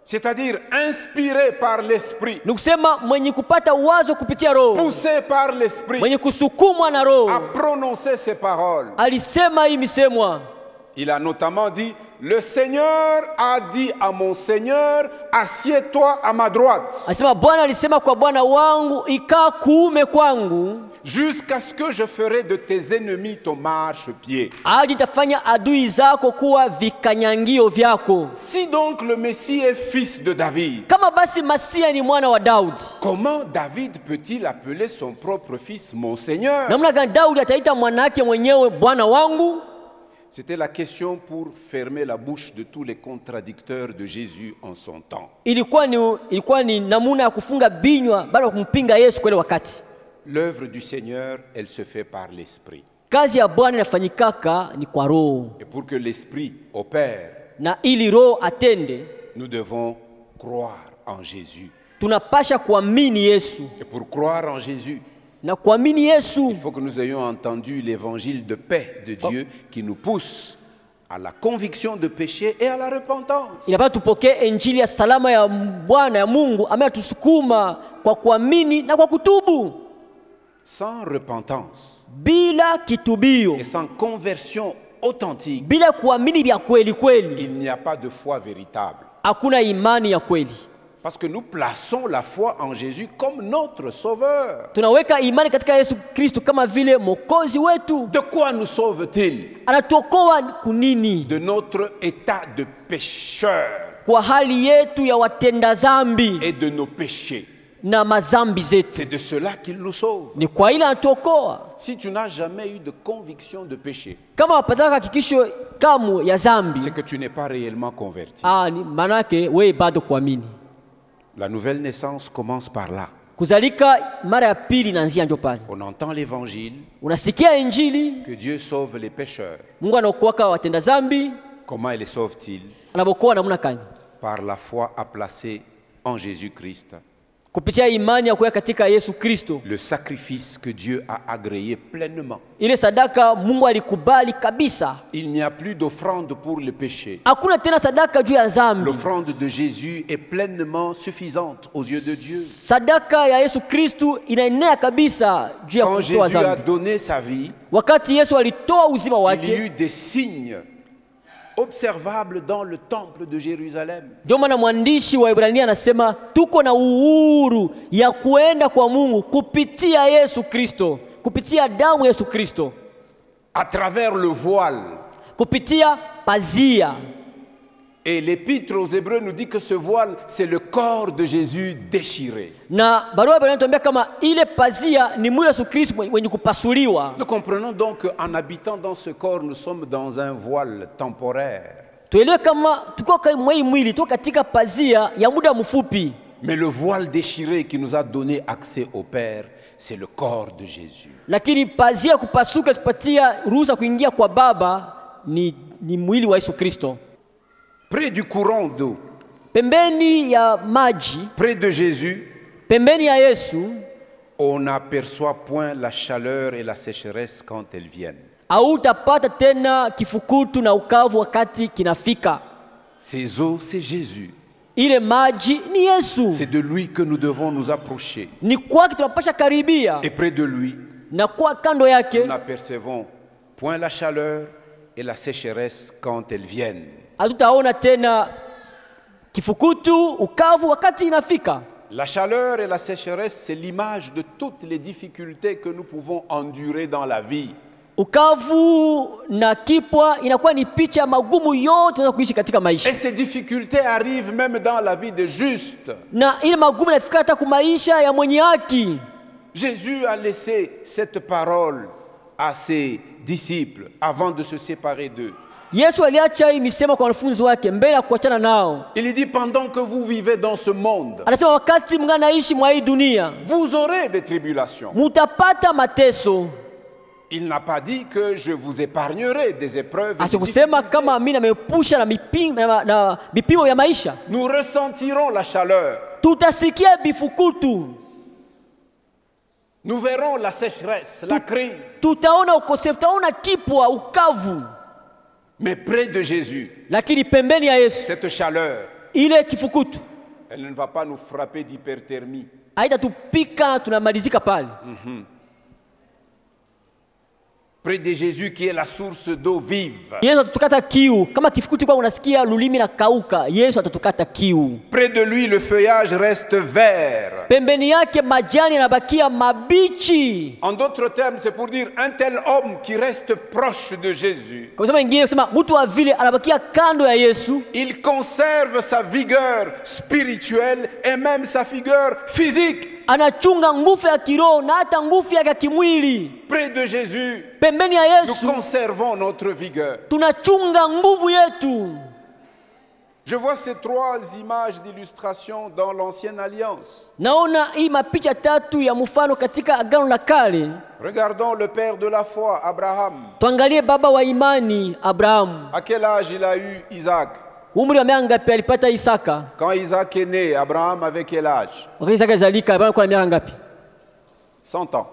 D: c'est-à-dire inspiré par l'Esprit,
E: ni kusema mwenye kupata wazo kupitia Roho,
D: poussé par l'Esprit,
E: mwenye kusukumwa na Roho,
D: a prononcé ces paroles.
E: alisema hii misemwa.
D: Il a notamment dit, le Seigneur a dit à mon Seigneur, assieds-toi à ma droite,
E: Alisema Bwana alisema kwa Bwana wangu, ikaa kuume kwangu,
D: jusqu'à ce que je ferai de tes ennemis ton marchepied.
E: hadi tafanya adui zako kuwa vikanyangio vyako.
D: Si donc le Messie est fils de David,
E: Kama basi Masia ni mwana wa Daudi,
D: comment David peut-il appeler son propre fils mon Seigneur?
E: namna gani Daudi ataita mwanake mwenyewe Bwana wangu?
D: C'était la question pour fermer la bouche de tous les contradicteurs de Jésus en son temps.
E: Ilikuwa ni namuna ya kufunga binywa baada ya kumpinga Yesu kwa ile wakati.
D: L'œuvre du Seigneur, elle se fait par l'Esprit.
E: Kazi ya Bwana inafanyikaka ni kwa Roho,
D: Et pour que l'Esprit opère,
E: na ili Roho atende
D: nous devons croire en Jésus.
E: tunapasha kuamini Yesu,
D: Et pour croire en Jésus,
E: na kuamini Yesu
D: il faut que nous ayons entendu l'évangile de paix de Dieu qui nous pousse à la conviction de péché et à la repentance.
E: inapaswa tupokee injili ya salama ya Bwana ya Mungu ambaye atusukuma kwa kuamini na kwa kutubu.
D: Sans repentance
E: Bila kitubio,
D: et sans conversion authentique,
E: bila kuamini vya kweli kweli,
D: il n'y a pas de foi véritable.
E: hakuna imani ya kweli.
D: Parce que nous plaçons la foi en Jésus comme notre sauveur.
E: Tunaweka imani katika Yesu Kristo kama vile mwokozi wetu.
D: De quoi nous sauve-t-il?
E: Anatuokoa kunini?
D: De notre état de pécheur
E: Kwa hali yetu ya watenda zambi
D: et de nos péchés.
E: na mazambi zetu.
D: C'est de cela qu'il nous sauve.
E: Ni kwa ile anatuokoa.
D: Si tu n'as jamais eu de conviction de péché,
E: Kama wapataka hakikisho kamu ya zambi,
D: c'est que tu n'es pas réellement converti.
E: ni manake wewe bado kuamini.
D: La nouvelle naissance commence par là.
E: Kuzalika mara ya pili inaanzia ndio pale.
D: On entend l'évangile,
E: Unasikia injili,
D: que Dieu sauve les pécheurs.
E: Mungu anaokoa watenda zambi,
D: Comment les sauve-t-il?
E: anabokoa namna gani?
D: Par la foi à placer en Jésus-Christ
E: Kupitia imani ya kuweka katika Yesu Kristo.
D: le sacrifice que Dieu a agréé pleinement.
E: Ile sadaka Mungu alikubali kabisa.
D: Il n'y a plus d'offrande pour le péché.
E: Hakuna tena sadaka juu ya zambi.
D: L'offrande de Jésus est pleinement suffisante aux yeux de Dieu.
E: Sadaka ya Yesu Kristo inaenea kabisa juu ya
D: Quand
E: kutoa
D: Jésus a
E: zambi.
D: donné sa vie,
E: Wakati Yesu alitoa uzima
D: il y a
E: wake,
D: eu des signes observables dans le temple de Jérusalem.
E: ndio maana mwandishi wa Ibrania anasema tuko na uhuru ya kuenda kwa Mungu kupitia Yesu Kristo, kupitia damu ya Yesu Kristo,
D: À travers le voile.
E: kupitia pazia.
D: Et l'épître aux Hébreux nous dit que ce voile, c'est le corps de Jésus déchiré.
E: Na barua Ibrania inatuambia kama ile pazia ni mwili wa Yesu Kristo mwenye kupasuliwa.
D: Nous comprenons donc qu'en habitant dans ce corps, nous sommes dans un voile temporaire.
E: Tuelewe kama tuko kama hii mwili tuko katika pazia ya muda mfupi.
D: Mais le voile déchiré qui nous a donné accès au Père, c'est le corps de Jésus.
E: Lakini pazia kupasuka tupatia ruhusa kuingia kwa Baba ni mwili wa Yesu Kristo.
D: Près du courant d'eau,
E: Pembeni ya maji,
D: près de Jésus,
E: pembeni ya Yesu,
D: on n'aperçoit point la chaleur et la sécheresse quand elles viennent.
E: hautapata tena kifukutu na ukavu wakati kinafika.
D: Ces eaux, c'est Jésus.
E: Ile maji ni Yesu.
D: C'est de lui que nous devons nous approcher.
E: Ni kwake tunapasha karibia,
D: Et près de lui,
E: na kwa kando
D: nous
E: yake
D: n'apercevons point la chaleur et la sécheresse quand elles viennent.
E: hatutaona tena kifukutu, ukavu wakati inafika.
D: La chaleur et la sécheresse, c'est l'image de toutes les difficultés que nous pouvons endurer dans la vie.
E: Ukavu na kipwa inakuwa ni picha ya magumu yote tunaweza kuishi katika maisha.
D: Et ces difficultés arrivent même dans la vie des justes.
E: Na ile magumu inafika hata kwa maisha ya mwenye haki.
D: Jésus a laissé cette parole à ses disciples avant de se séparer d'eux.
E: Yesu aliacha hii misemo kwa wanafunzi wake mbele ya kuachana nao.
D: Il dit, pendant que vous vivez dans ce monde,
E: Anasema wakati mnaishi mwa hii dunia,
D: vous aurez des tribulations.
E: mutapata mateso.
D: Il n'a pas dit que je vous épargnerai des épreuves.
E: Asikusema kama mimi namepusha na vipimo vya maisha.
D: Nous ressentirons la chaleur.
E: Tutasikia bifukutu.
D: Nous verrons la sécheresse, la crise.
E: Tutaona ukosefu, tutaona kipwa, ukavu.
D: Mais près de Jésus,
E: Lakini pembeni ya Yesu,
D: cette chaleur,
E: ile kifukutu
D: elle ne va pas nous frapper d'hyperthermie.
E: haitatupika tunamalizika pale.
D: Près de Jésus qui est la source d'eau vive.
E: Yesu atatukata kiu. Kama kifukutu kwa unasikia lulimi na kauka, Yesu atatukata kiu.
D: Près de lui, le feuillage reste vert.
E: Pembeni yake majani yanabakia mabichi.
D: En d'autres termes, c'est pour dire un tel homme qui reste proche de Jésus.
E: Kwa sababu nyingine kusema mtu wa vile anabakia kando ya Yesu,
D: Il conserve sa vigueur spirituelle et même sa vigueur physique.
E: anachunga nguvu ya kiroho na hata nguvu yake ya kimwili.
D: Près de Jésus,
E: Pembeni ya
D: nous
E: Yesu
D: conservons notre vigueur.
E: tunachunga nguvu yetu.
D: Je vois ces trois images d'illustration dans l'Ancienne Alliance.
E: Naona hii mapicha tatu ya mfano katika Agano la Kale.
D: Regardons le père de la foi, Abraham.
E: Tuangalie baba wa imani Abrahamu.
D: À quel âge il a eu Isaac?
E: Umri wa miaka ngapi alipata Isaka?
D: Quand Isaac est né, Abraham avait quel âge?
E: Wakati Isaka zalika, Abrahamu alikuwa na miaka ngapi?
D: 100 ans.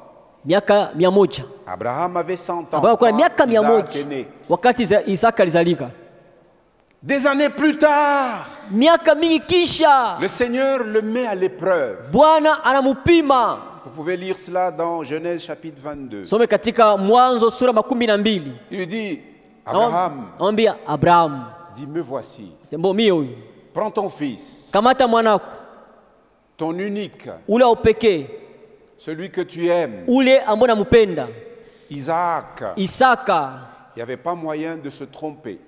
E: Miaka 100.
D: Abraham avait 100 ans.
E: Abrahamu alikuwa na miaka
D: quand Isaac
E: 100
D: est né.
E: wakati Isaka alizalika.
D: Des années plus tard,
E: Miaka mingi kisha
D: le Seigneur le met à l'épreuve.
E: Bwana anamupima.
D: Vous pouvez lire cela dans Genèse chapitre 22.
E: Some katika Mwanzo sura 12.
D: Il lui dit, Abraham,
E: Anambia Abrahamu,
D: dis, me voici.
E: sembo mie huyu.
D: Prends ton fils,
E: Kamata mwanako,
D: ton unique,
E: ule wa upekee,
D: celui que tu aimes,
E: ule ambao namupenda,
D: Isaac.
E: Isaka.
D: Il n'y avait pas moyen de se tromper.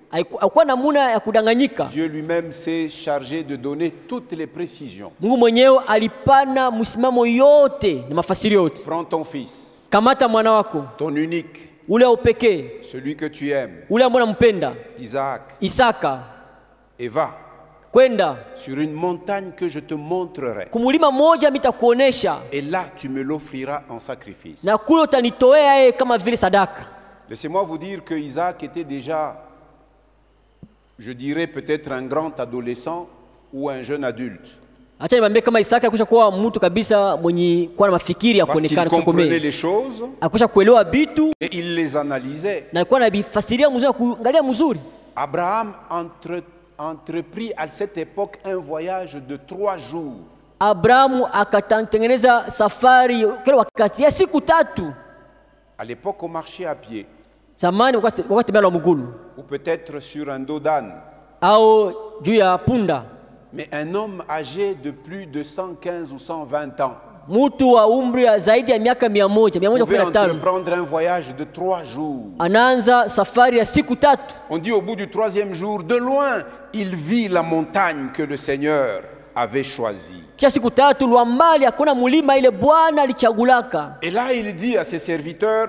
E: Hakuwa namuna ya kudanganyika.
D: Dieu lui-même s'est chargé de donner toutes les précisions.
E: Mungu mwenyewe alipana msimamo yote na mafasiri yote.
D: Prends ton fils,
E: Kamata mwana wako,
D: ton unique,
E: ule wa upekee,
D: celui que tu aimes,
E: ule ambao nampenda,
D: Isaac,
E: Isaka,
D: et va
E: kwenda
D: sur une montagne que je te montrerai.
E: kumulima moja mitakuonesha,
D: Et là, tu me l'offriras en sacrifice.
E: na kule utanitoea yeye kama vile sadaka.
D: Laissez-moi vous dire que Isaac était déjà, je dirais peut-être un grand adolescent ou un jeune adulte.
E: Acha niambie kama Isaka akusha kuwa mtu kabisa mwenye kuwa na mafikiri ya
D: Parce qu'il
E: kuonekana
D: comprenait
E: kukomea.
D: les choses
E: Akusha kuelewa vitu
D: et il les analysait.
E: na alikuwa anabifasiria mzuri na kuangalia mzuri.
D: Abraham entreprit à cette époque un voyage de 3 jours.
E: Abrahamu akatengeneza safari kila wakati ya siku 3.
D: À l'époque, on marchait à pied
E: Zamani wakati tembea na mgulu
D: ou peut-être sur un dos d'âne.
E: au juu ya punda.
D: Mais un homme âgé de plus de 115 ou 120 ans
E: Mtu wa umri ya zaidi ya miaka 100,
D: pouvait
E: 115
D: entreprendre un voyage de 3 jours.
E: anaanza safari ya siku 3.
D: On dit au bout du 3e jour, de loin, il vit la montagne que le Seigneur avait choisie.
E: Kisha siku 3 lwa mbali hakuna mulima ile Bwana alichagulaka.
D: Et là, il dit à ses serviteurs,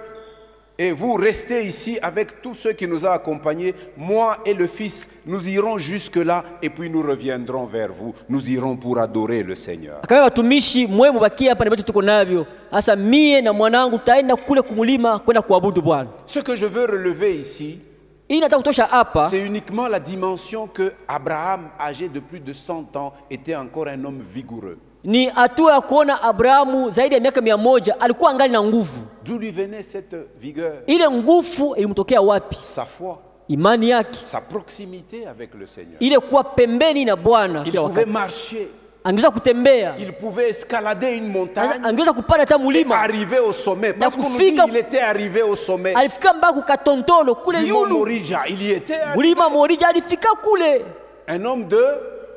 D: et vous restez ici avec tous ceux qui nous ont accompagnés, moi et le Fils, nous irons jusque-là et puis nous reviendrons vers vous. Nous irons pour adorer le Seigneur.
E: Akawa watumishi mwe mubakia hapa na vitu tuko navyo. Sasa mie na mwanangu taenda kule kumulima kwenda kuabudu Bwana.
D: Ce que je veux relever ici,
E: Hii nataka kutosha hapa.
D: c'est uniquement la dimension que Abraham, âgé de plus de 100 ans, était encore un homme vigoureux.
E: Ni hatua ya kuona Abrahamu zaidi ya miaka 100 alikuwa angali na nguvu.
D: D'où lui venait cette vigueur?
E: Ile nguvu ilimtokea wapi?
D: Sa foi,
E: Imani yake.
D: sa proximité avec le Seigneur.
E: Ile kuwa pembeni na Bwana
D: Il
E: kila
D: pouvait
E: wakati.
D: marcher,
E: Angeweza kutembea.
D: il pouvait escalader une montagne,
E: Angeweza kupanda hata
D: et
E: mulima.
D: arriver au sommet. Parce qu'on nous dit
E: kufika-
D: qu'il était arrivé au sommet.
E: Alifika mpaka kukatontolo kule
D: Du mont
E: yulu.
D: Morija, il y était arrivé.
E: Mulima Morija alifika kule.
D: Un homme de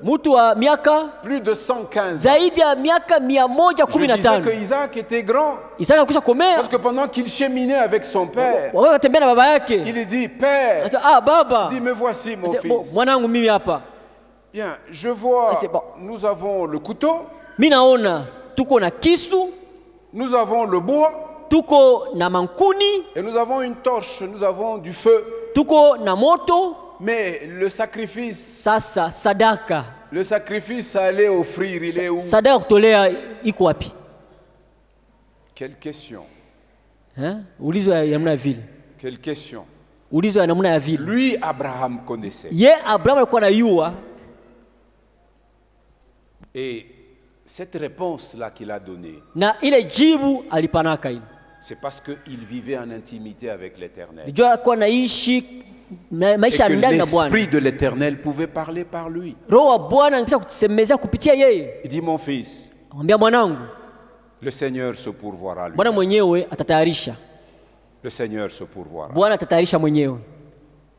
E: Mtu wa miaka
D: plus de 115 ans.
E: zaidi ya miaka
D: Je disais
E: 115.
D: que Isaac était grand.
E: Isaka kusha komea.
D: Parce que pendant qu'il cheminait avec son père,
E: Wakati atembea na baba yake.
D: il dit, Père,
E: Anasema baba.
D: dis, me voici mon
E: Anasema,
D: fils.
E: mwanangu mimi hapa.
D: Bien, je vois,
E: C'est bon.
D: nous avons le couteau,
E: Mimi naona tuko na kisu,
D: nous avons le bois,
E: tuko na mankuni,
D: et nous avons une torche, nous avons du feu.
E: tuko na moto.
D: Mais le sacrifice,
E: Sasa sadaka,
D: allait offrir, il est où?
E: sadaka kutolea iko wapi?
D: Quelle question?
E: Ulizo ya namna vile.
D: Quelle question?
E: Ulizo ya namna ya vile.
D: Lui, Abraham connaissait.
E: Ye Abraham alikuwa anajua.
D: Et cette réponse-là qu'il a donnée,
E: Na ile jibu alipanaka ile.
D: c'est parce qu'il vivait en intimité avec l'Éternel.
E: Ndio alikuwa anaishi
D: Et
E: maisha
D: que
E: ndani na Bwana.
D: l'Esprit de l'Éternel pouvait parler par lui.
E: Roho wa Bwana anapita kusemezea kupitia yeye.
D: Il dit, mon fils,
E: Anamwambia mwanangu,
D: le Seigneur se pourvoira lui.
E: Bwana mwenyewe atatayarisha.
D: Le Seigneur se pourvoira.
E: Bwana atatayarisha mwenyewe.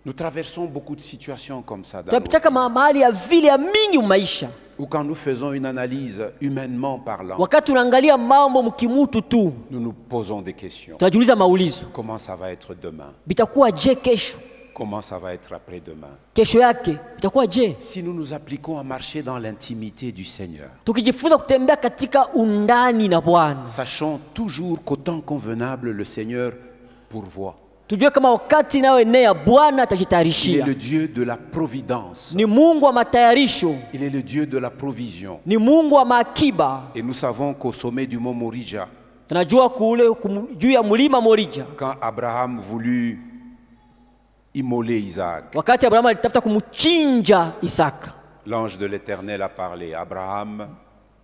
D: Nous traversons beaucoup de situations comme ça dans nos
E: Tunapitaka mahali ya vile ya mingi maisha.
D: ou quand nous faisons une analyse humainement parlant,
E: Wakati tunaangalia mambo mkimutu tu,
D: nous nous posons des questions.
E: tunajiuliza maulizo.
D: Comment ça va être demain?
E: Bitakuwa je kesho?
D: Comment ça va être après-demain?
E: Kesho yake bitakuwa je?
D: Si nous nous appliquons à marcher dans l'intimité du Seigneur,
E: Tukijifunza kutembea katika undani na Bwana,
D: sachant toujours qu'au temps convenable, le Seigneur pourvoit.
E: tujue kama wakati nao enea Bwana
D: Il est
E: atajitayarishia.
D: le Dieu de la providence.
E: Ni Mungu wa matayarisho,
D: Il est le Dieu de la provision.
E: ni Mungu wa maakiba.
D: Et nous savons qu'au sommet du mont Morija,
E: Tunajua kule juu ya mlima Morija,
D: quand Abraham voulut immoler Isaac,
E: wakati Abrahamu alitafuta kumchinja Isaka,
D: l'ange de l'Éternel a parlé. Abraham,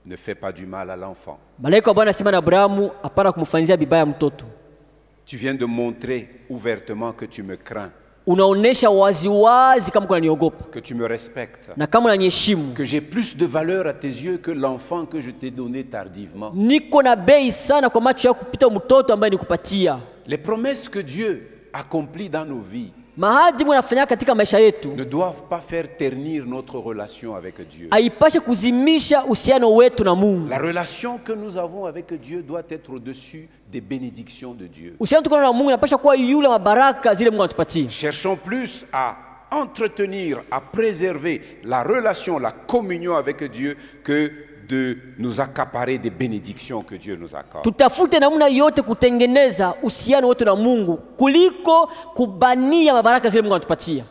D: ne fais pas du mal à l'enfant.
E: malaika wa Bwana asema na Abrahamu, hapana kumfanyia bibaya mtoto.
D: Tu viens de montrer ouvertement que tu me crains,
E: Unaonesha waziwazi kama unaniogopa
D: que tu me respectes,
E: na kama unaniheshimu.
D: que j'ai plus de valeur à tes yeux que l'enfant que je t'ai donné tardivement.
E: Niko na bei sana kwa macho yako kupita mtoto ambaye nikupatia.
D: Les promesses que Dieu accomplit dans nos vies
E: Mahadi mnafanya katika maisha yetu
D: ne doivent pas faire ternir notre relation avec Dieu.
E: haipashe kuzimisha uhusiano wetu na Mungu.
D: La relation que nous avons avec Dieu doit être au-dessus des bénédictions de Dieu.
E: Uhusiano tuko na Mungu inapasha kuwa yule wa baraka zile Mungu anatupatia.
D: Cherchons plus à entretenir, à préserver la relation, la communion avec Dieu que de nous accaparer des bénédictions que Dieu nous accorde.
E: Tutafute namna yote kutengeneza uhusiano wetu na Mungu kuliko kubania mabaraka zile Mungu anatupatia.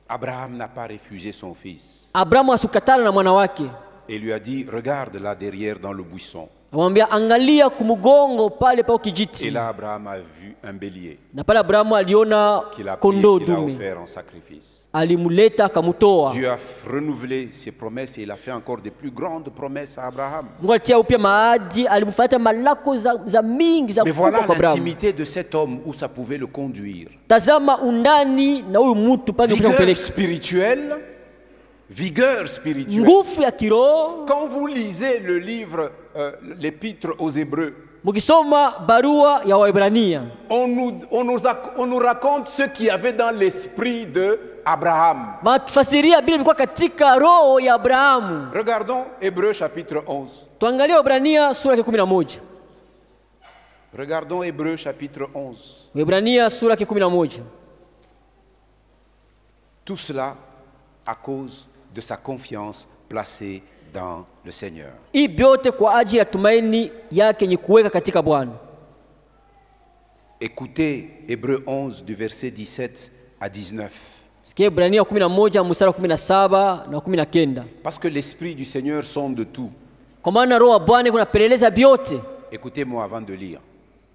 D: Abraham n'a pas refusé son fils
E: Abrahamu asukatana na mwana wake.
D: et lui a dit, regarde là derrière dans le buisson.
E: Amwambia angalia kumugongo pale pa
D: Et
E: kijiti.
D: là, Abraham a vu un bélier
E: Na pale Abrahamu aliona
D: qu'il a pris,
E: kondoo
D: qu'il a
E: dume.
D: offert en sacrifice.
E: Alimuleta akamutoa.
D: Dieu a renouvelé ses promesses et il a fait encore de plus grandes promesses à Abraham.
E: Mungu alitia upya maadi, alimfuata malako za mingi za
D: Mais
E: kufa
D: voilà
E: kwa Abrahamu.
D: l'intimité de cet homme où ça pouvait le conduire.
E: Tazama undani na huyu mtu pale
D: Vigueur
E: kupeleka.
D: spirituelle, vigueur spirituelle.
E: Nguvu ya kiroho.
D: Quand vous lisez le livre, l'épître aux Hébreux,
E: Mukisoma barua ya Waebrania,
D: on nous raconte ce qu'il y avait dans l'esprit de Abraham.
E: matufasiria Biblia ilikuwa katika roho ya Abrahamu.
D: Regardons Hébreux chapitre 11.
E: Tuangalie Waebrania sura ya 11.
D: Regardons Hébreux chapitre 11.
E: Waebrania sura ya 11.
D: Tout cela à cause de sa confiance placée dans le Seigneur.
E: Hii vyote kwa ajili ya tumaini yake yenye kuweka katika Bwana.
D: Écoutez Hébreux 11 du verset 17 à 19.
E: Sikia Waebrania 11 mstari wa 17 na 19.
D: Parce que l'Esprit du Seigneur sonde tout.
E: Kwa maana roho wa Bwana kunapeleleza vyote.
D: Écoutez-moi avant de lire.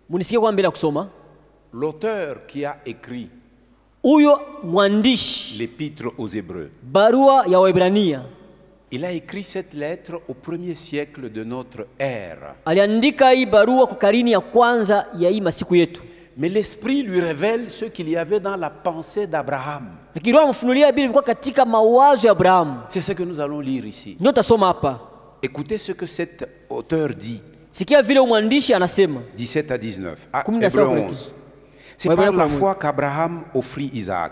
E: Munisikie kwa mbele ya kusoma.
D: L'auteur qui a écrit
E: Huyo mwandishi
D: l'épître aux Hébreux,
E: barua ya Waebrania
D: il a écrit cette lettre au 1er siècle de notre ère.
E: aliandika hii barua kwa karini ya kwanza ya hii masiku yetu.
D: Mais l'Esprit lui révèle ce qu'il y avait dans la pensée d'Abraham.
E: Lakini roho mfunulia Biblia ilikuwa katika mawazo ya Abrahamu.
D: C'est ce que nous allons lire ici.
E: Ndio tasoma hapa.
D: Écoutez ce que cet auteur dit.
E: Sikia vile mwandishi anasema.
D: 17 à 19. Ah,
E: Kumi na
D: Hébreux
E: saba
D: 11. C'est par la foi qu'Abraham offrit Isaac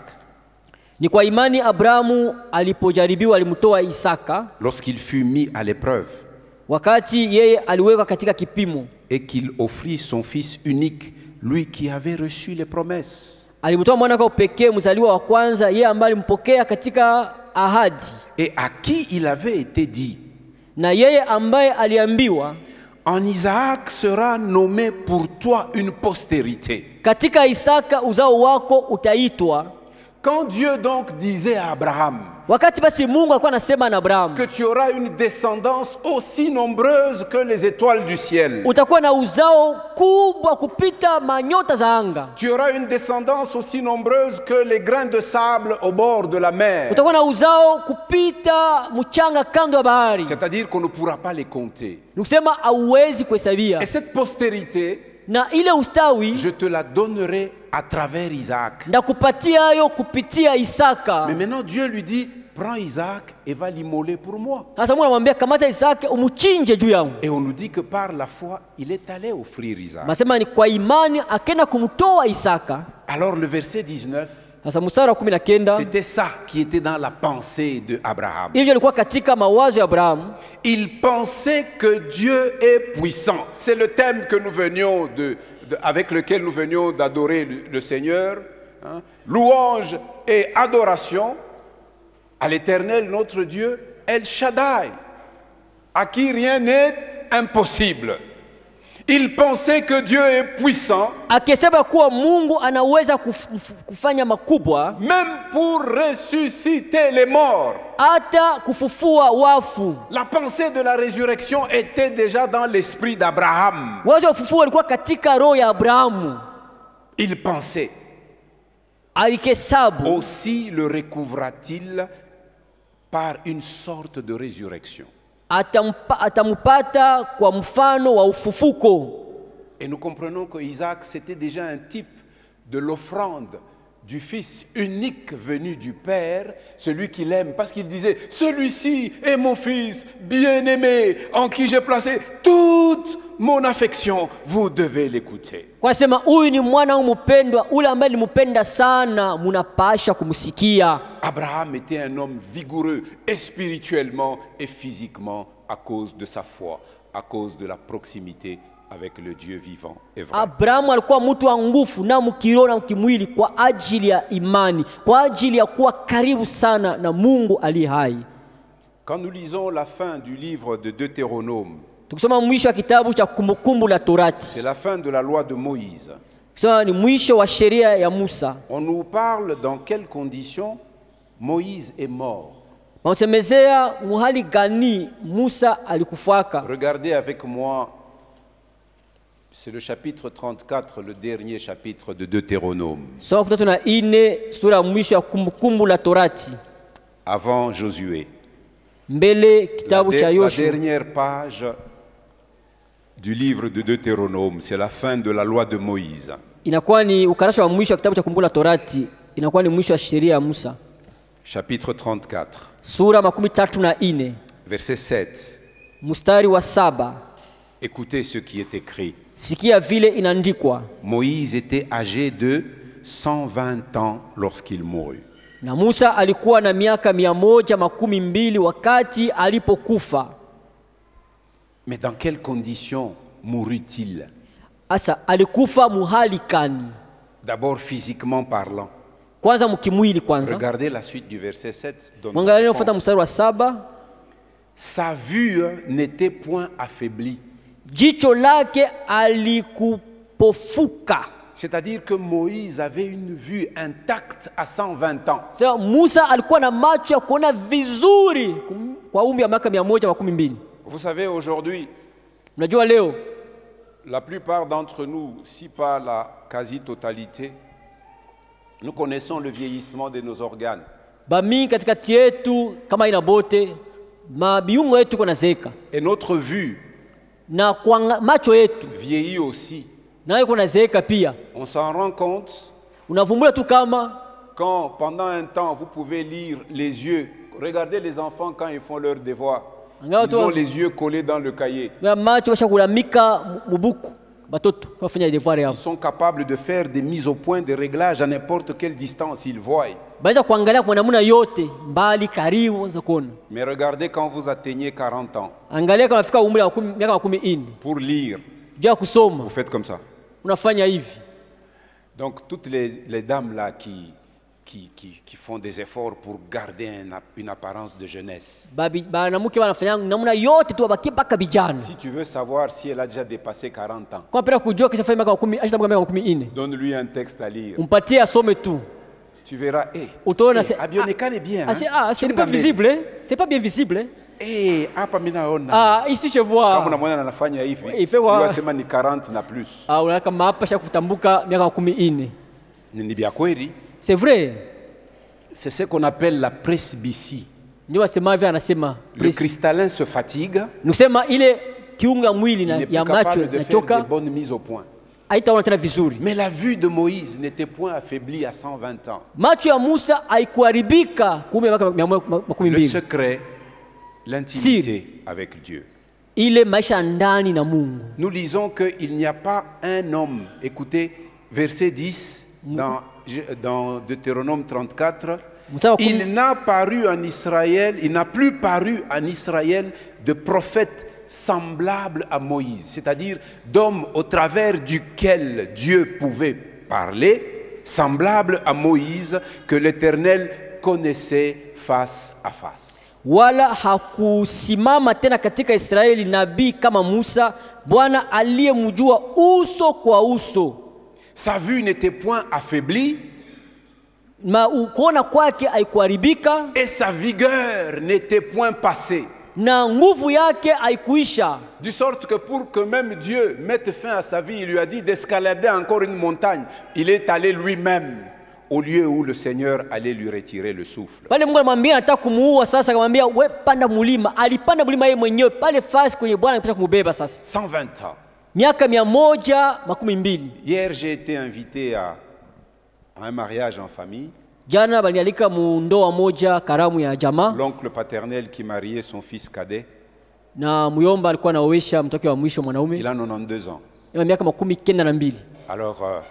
E: Ni kwa imani Abrahamu alipojaribiwa alimtoa Isaka
D: lorsqu'il fut mis à l'épreuve
E: wakati yeye aliwekwa katika kipimo.
D: et qu'il offrit son fils unique, lui qui avait reçu les promesses.
E: Alimtoa mwana wake pekee mzaliwa wa kwanza, yeye ambaye alimpokea katika ahadi.
D: Et à qui il avait été dit,
E: Na yeye ambaye aliambiwa,
D: En Isaac sera nommé pour toi une postérité.
E: Katika Isaka uzao wako utaitwa.
D: Quand Dieu donc disait à Abraham
E: Wakati basi Mungu alikuwa anasema na Abraham,
D: que tu auras une descendance aussi nombreuse que les étoiles du ciel.
E: utakuwa na uzao kubwa kupita manyota za anga.
D: Tu auras une descendance aussi nombreuse que les grains de sable au bord de la mer.
E: Utakuwa na uzao kupita mchanga kando ya bahari.
D: C'est-à-dire qu'on ne pourra pas les compter.
E: Nikusema hauwezi kuhesabia.
D: Et cette postérité,
E: Na ile ustawi
D: je te la donnerai à travers Isaac.
E: ndakupatia yo kupitia Isaka.
D: Mais maintenant Dieu lui dit, prends Isaac et va l'immoler pour moi.
E: Sasa Mungu anamwambia kamata Isaka umuchinje juu yangu.
D: Et on nous dit que par la foi, il est allé offrir Isaac.
E: Nasema ni kwa imani akenda kumtoa Isaka.
D: Alors le verset 19,
E: Sasa mstari wa 19,
D: c'était ça qui était dans la pensée de Abraham.
E: hivyo ilikuwa katika mawazo ya Abraham.
D: Il pensait que Dieu est puissant. C'est le thème que nous venions avec lequel nous venions d'adorer le Seigneur. Hein? Louange et adoration à l'Éternel, notre Dieu, El Shaddai, à qui rien n'est impossible. Il pensait que Dieu est puissant,
E: Akisema kuwa Mungu anaweza kufanya makubwa,
D: même pour ressusciter les morts.
E: hata kufufua wafu.
D: La pensée de la résurrection était déjà dans l'esprit d'Abraham.
E: Wazo wa ufufuo ulikuwa katika roho ya Abrahamu.
D: Il pensait.
E: Alikesabu.
D: Aussi le recouvra-t-il par une sorte de résurrection.
E: Atamupata kwa mfano wa ufufuko.
D: Et nous comprenons que Isaac, c'était déjà un type de l'offrande du fils unique venu du Père, celui qu'il aime, parce qu'il disait, celui-ci est mon fils bien-aimé, en qui j'ai placé toute mon affection, vous devez l'écouter.
E: Kwa sema huyu ni mwana mpendwa, ule ambaye nimpenda sana, munapasha kumsikia.
D: Abraham était un homme vigoureux, et spirituellement et physiquement, à cause de sa foi, à cause de la proximité avec le Dieu vivant et vrai.
E: Abrahamu alikuwa mtu wa nguvu na mkiroho na kimwili kwa ajili ya imani, kwa ajili ya kuwa karibu sana na Mungu ali hai.
D: Quand nous lisons la fin du livre de Deutéronome,
E: tukisoma mwisho wa kitabu cha Kumbukumbu la Torati,
D: c'est la fin de la loi de Moïse.
E: Sasa ni mwisho wa sheria ya Musa.
D: On nous parle dans quelles conditions Moïse est mort.
E: Wansemezea muhali gani Musa alikufaka.
D: Regardez avec moi, c'est le chapitre 34, le dernier chapitre de Deutéronome.
E: Soma 34 sura ya mwisho ya Kumbukumbu la Torati.
D: Avant Josué.
E: Mbele kitabu cha
D: La
E: Yoshua.
D: dernière page du livre de Deutéronome, c'est la fin de la loi de Moïse.
E: Inakuwa ni ukarasa wa mwisho wa kitabu cha Kumbukumbu la Torati, inakuwa ni mwisho wa sheria ya Musa.
D: Chapitre 34.
E: Sura 34.
D: Verset 7.
E: Mstari wa 7.
D: Écoutez ce qui est écrit.
E: Sikia vile inaandikwa.
D: Moïse était âgé de 120 ans lorsqu'il mourut.
E: Na Musa alikuwa na miaka 112 wakati alipokufa.
D: Mais dans quelles conditions mourut-il?
E: Asa alikufa muhali kani?
D: D'abord physiquement parlant.
E: Kwanza mkimwili kwanza.
D: Regardez la suite du verset 7.
E: Mwangalie ufuata mstari wa 7.
D: Sa vue n'était point affaiblie.
E: Jicho lake alikupofuka.
D: C'est-à-dire que Moïse avait une vue intacte à 120 ans.
E: Sasa Musa alikuwa na macho ya kuona vizuri kwa umri wa miaka 112.
D: Vous savez, aujourd'hui,
E: Unajua leo
D: la plupart d'entre nous, si pas la quasi-totalité, nous connaissons le vieillissement de nos organes.
E: Bami katikati yetu kama ina bote mabiungo yetu kuna zeka.
D: Et notre vue
E: Na kwa macho yetu
D: vieillit aussi.
E: nayo kuna zeka pia.
D: On s'en rend compte
E: Unavumbula tu kama
D: quand pendant un temps vous pouvez lire les yeux. Regardez les enfants quand ils font leurs devoirs. Ils ont les yeux collés dans le cahier.
E: macho bashakulamika mubuku batoto wafanya devoir yao.
D: Ils sont capables de faire des mises au point, des réglages à n'importe quelle distance ils voient.
E: Baweza kuangalia kwa namna yote mbali karibu unaweza kuona.
D: Mais regardez quand vous atteignez 40 ans.
E: Angalia kama unafika umri wa miaka 10.
D: Pour lire,
E: Jua kusoma
D: vous faites comme ça.
E: unafanya hivi.
D: Donc toutes les dames là qui qui font des efforts pour garder une apparence de jeunesse.
E: banamuke wanafanya namna yote tu wabakie mpaka vijana.
D: Si tu veux savoir si elle a déjà dépassé 40 ans,
E: Kwa pera kujua kisha fanya miaka 10 ashita miaka 14.
D: donne-lui un texte à lire.
E: Umpatie asome tu.
D: Tu verras,
E: Utaona c'est
D: abionekane bien.
E: c'est pas visible, hein? C'est pas bien visible, hein?
D: Hapa mimi naona.
E: Ici je vois.
D: Kama unamwona anafanya hivi. Unasema ni 40 na plus.
E: Unaona kama hapa shakutambuka miaka 14.
D: Ni bia kweli.
E: C'est vrai.
D: C'est ce qu'on appelle la presbytie.
E: Ndio wasema hivi anasema.
D: Le cristallin se fatigue.
E: Nusema ile kiunga mwili na ya macho
D: inachoka. Bonne mise au point.
E: Haitaona tena vizuri.
D: Mais la vue de Moïse n'était point affaiblie à 120 ans.
E: Macho ya Musa haikuharibika kume miaka 12.
D: Le secret, l'intimité avec Dieu.
E: Ile maisha ndani na Mungu.
D: Nous lisons qu'il n'y a pas un homme. Écoutez, verset 10 dans Deutéronome 34. Il n'a paru en Israël, il n'a plus paru en Israël de prophète semblable à Moïse, c'est-à-dire d'homme au travers duquel Dieu pouvait parler, semblable à Moïse, que l'Éternel connaissait face à face.
E: Wala hakusimama tena katika Israeli nabii kama Musa, Bwana aliyemjua uso kwa uso.
D: Sa vue n'était point affaiblie,
E: kuona kwake haikuharibika,
D: et sa vigueur n'était point passée.
E: Na nguvu yake haikuisha.
D: Du sorte que pour que même Dieu mette fin à sa vie, il lui a dit d'escalader encore une montagne. Il est allé lui-même au lieu où le Seigneur allait lui retirer le souffle.
E: Pale Mungu alimwambia nataka kumuua sasa, akamwambia we panda mulima. Alipanda mulima yeye mwenyewe pale fasi kwenye Bwana anataka kumbeba sasa.
D: 120 ans.
E: Miaka 112.
D: Hier j'ai été invité à un mariage en famille.
E: Jana balialika mu ndoa moja karamu ya jamaa.
D: L'oncle paternel qui mariait son fils cadet.
E: Na muyomba alikuwa anaoesha mtoto wa mwisho mwanaume.
D: Il a 92 ans.
E: Ana miaka 92.
D: Alors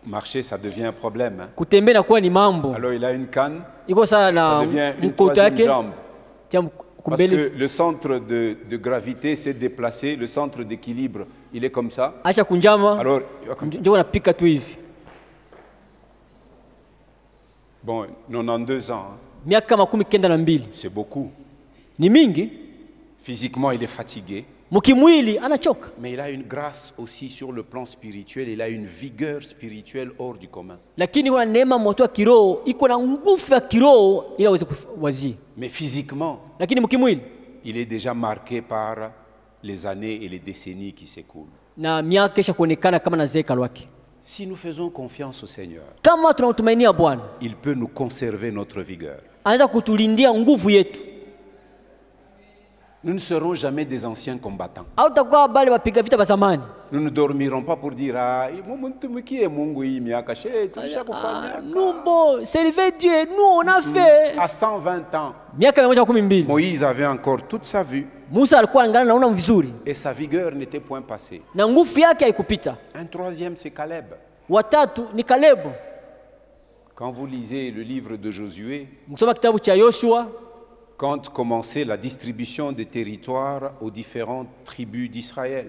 D: marcher ça devient un problème. Hein?
E: Kutembea na kuwa ni mambo.
D: Alors il a une canne.
E: Iko sana na mkoto yake.
D: Parce que le centre de gravité s'est déplacé, le centre d'équilibre, il est comme ça.
E: Acha kunjama.
D: Alors
E: ndio anapika tu hivi.
D: Bon, 92 ans.
E: Miaka 92.
D: C'est beaucoup.
E: Ni mingi.
D: Physiquement, il est fatigué.
E: Mukimwili anachoka.
D: Mais il a une grâce aussi sur le plan spirituel, il a une vigueur spirituelle hors du commun.
E: Lakini kuna neema moto wa kiroho, iko na nguvu ya kiroho ili aweze kuwazia.
D: Mais physiquement,
E: lakini mukimwili,
D: il est déjà marqué par les années et les décennies qui s'écoulent.
E: Na miaka kisha kuonekana kama na zeka lwake.
D: Si nous faisons confiance au Seigneur,
E: kama tunamtumainia Bwana,
D: il peut nous conserver notre vigueur.
E: Anaweza kutulindia nguvu yetu.
D: Nous ne serons jamais des anciens combattants. Nous ne dormirons pas pour dire
E: servir Dieu, nous on a fait.
D: À 120 ans, Moïse avait encore toute sa vue. Et sa vigueur n'était point passée. Un troisième, c'est Caleb. Quand vous lisez le livre de Josué, quand commençait la distribution des territoires aux différentes tribus d'Israël,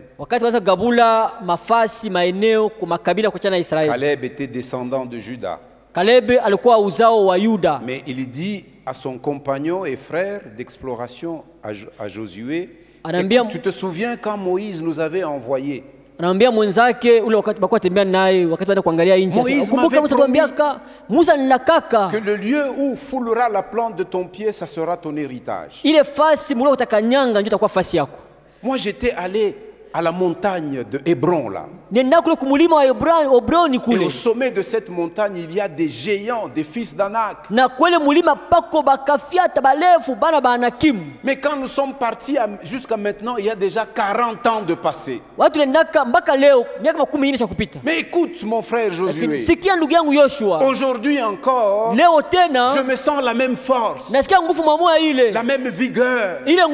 D: Caleb était descendant de Juda. Mais il dit à son compagnon et frère d'exploration, à Josué, tu te souviens quand Moïse nous avait envoyés?
E: Anaambia mwenzake ule wakati bakuwa tembea naye wakati baada kuangalia nje. Kumbuka Musa akamwambia Musa ninakaka
D: que le lieu où foulera la plante de ton pied ça sera ton héritage.
E: Ile fasi mlio utakanyanga ndio itakuwa fasi yako.
D: Moi j'étais allé à la montagne de Hébron là.
E: Et
D: au sommet de cette montagne, il y a des géants, des fils d'Anak. Mais quand nous sommes partis jusqu'à maintenant, il y a déjà 40 ans de passé. Mais écoute mon frère Josué, aujourd'hui encore, je me sens la même force, la même vigueur, la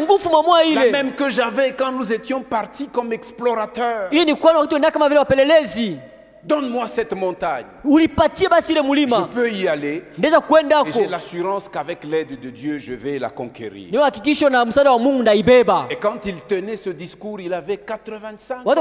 D: même que j'avais quand nous étions partis comme explorateurs. Donne-moi cette montagne. Je peux y aller. Et j'ai l'assurance qu'avec l'aide de Dieu, je vais la conquérir. Et quand il tenait ce discours, il avait 85 ans.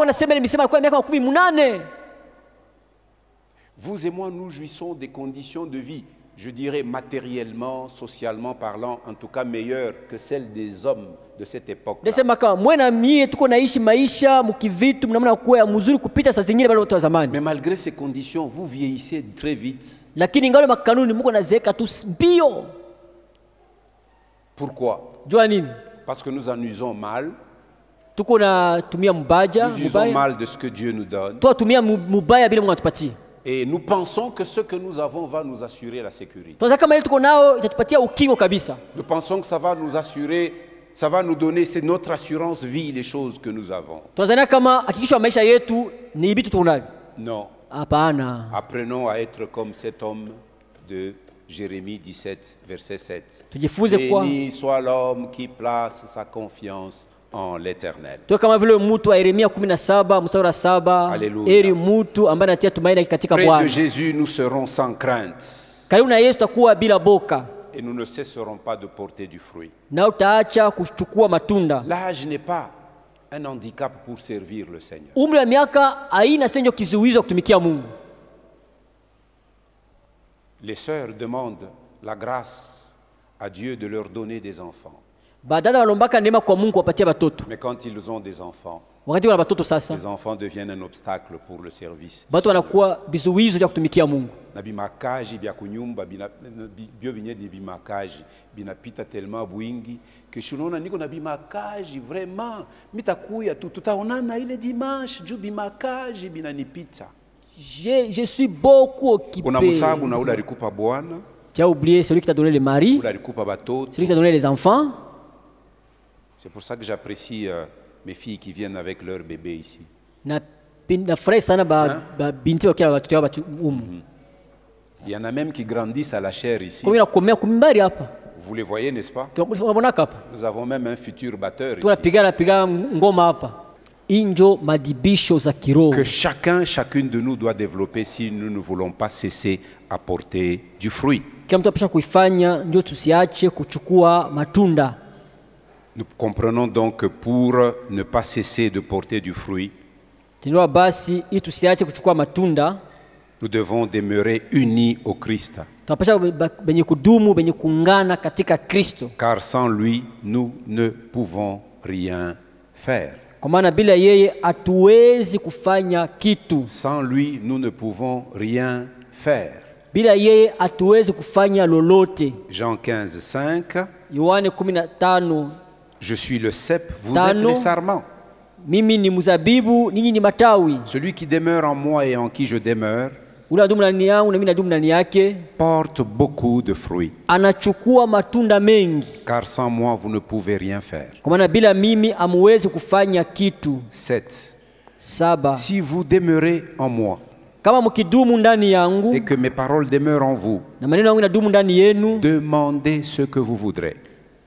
D: Vous et moi, nous jouissons des conditions de vie je dirais matériellement, socialement parlant, en tout cas meilleure que celle des hommes de cette époque.
E: Nasema kama mwena mie tuko naishi maisha mkivitu mnaona kuwa mzuri kupita saa zingine wale watu wa zamani.
D: Mais malgré ces conditions, vous vieillissez très vite.
E: Lakini ngalo makanuni mko nazeeka tu mbio.
D: Pourquoi?
E: Jua nini?
D: Parce que nous en usons mal.
E: Tuko na tumia mbaja,
D: Nous usons mal de ce que Dieu nous donne.
E: Toi tumia mubaya bila Mungu atupatie.
D: Et nous pensons que ce que nous avons va nous assurer la sécurité.
E: Tunataka kama ile tuko nao itatupatia ukingo kabisa.
D: Nous pensons que ça va nous assurer, ça va nous donner, c'est notre assurance vie, les choses que nous avons.
E: Tunazania kama hakikisho ya maisha yetu ni vitu tunavyo.
D: Non.
E: Hapana.
D: Apprenons à être comme cet homme de Jérémie 17, verset 7.
E: Tujifunze kwa
D: Béni soit l'homme qui place sa confiance en l'Éternel.
E: tuwe kama vile mtu wa Yeremia 17 mstari wa 7.
D: Alléluia.
E: Eri mtu ambaye anatia tumaini katika
D: Près de
E: Bwana.
D: Jésus, nous serons sans crainte
E: Karibu na Yesu tutakuwa bila boka
D: et nous ne cesserons pas de porter du fruit.
E: na utaacha kuchukua matunda.
D: L'âge n'est pas un handicap pour servir le Seigneur.
E: Umri wa miaka haina senjo kizuizo kutumikia Mungu.
D: Les sœurs demandent la grâce à Dieu de leur donner des enfants.
E: Badala walombaka neema kwa Mungu wapatie watoto.
D: Mais quand ils ont des enfants,
E: Wakati wana watoto sasa,
D: les enfants deviennent un obstacle pour le service.
E: watu wanakuwa vizuizo vya kutumikia Mungu.
D: Na bimakaji bya kunyumba bio binye di bimakaji binapita tellement bwingi que shunona niko na bimakaji vraiment mitakuya tutaonana ile dimanche juu bimakaji binanipita.
E: Je suis beaucoup occupé.
D: Unamsabu na ule alikupa bwana,
E: Tu as oublié celui qui t'a donné les maris,
D: ule alikupa batoto.
E: celui qui t'a donné les enfants.
D: C'est pour ça que j'apprécie mes filles qui viennent avec leur bébé ici.
E: Na furahi sana binti wakiwa watoto wao umu.
D: Il y en a même qui grandissent à la chair ici.
E: Kwa hiyo nakomea kumbari hapa.
D: Vous les voyez, n'est-ce pas?
E: Tunaona hapa.
D: Nous avons même un futur batteur ici.
E: Tunapiga ngoma hapa. Injo madibisho za kiroho.
D: Que chacune de nous doit développer si nous ne voulons pas cesser à porter du fruit.
E: Kila mtu apasha kuifanya ndio tusiache kuchukua matunda.
D: Nous comprenons donc que pour ne pas cesser de porter du fruit,
E: Tinua basi ili tusiache kuchukua matunda,
D: nous devons demeurer unis au Christ.
E: tunapasha benye kudumu, benye kuungana katika Kristo.
D: Car sans lui, nous ne pouvons rien faire.
E: Kwa maana bila yeye hatuwezi kufanya kitu.
D: Sans lui, nous ne pouvons rien faire.
E: Bila yeye hatuwezi kufanya lolote.
D: Jean 15, 5.
E: Yohane 15.
D: Je suis le cep, vous êtes les sarments.
E: Mimi ni mzabibu, ninyi ni matawi.
D: Celui qui demeure en moi et en qui je demeure
E: Ule adumu ndani yangu na mimi nadumu ndani yake,
D: porte beaucoup de fruits.
E: anachukua matunda mengi.
D: Car sans moi, vous ne pouvez rien faire.
E: Kwa maana bila mimi hamuwezi kufanya kitu.
D: 7.
E: 7.
D: Si vous demeurez en moi
E: Kama mkidumu ndani yangu
D: et que mes paroles demeurent en vous,
E: na maneno yangu yanadumu ndani yenu,
D: demandez ce que vous voudrez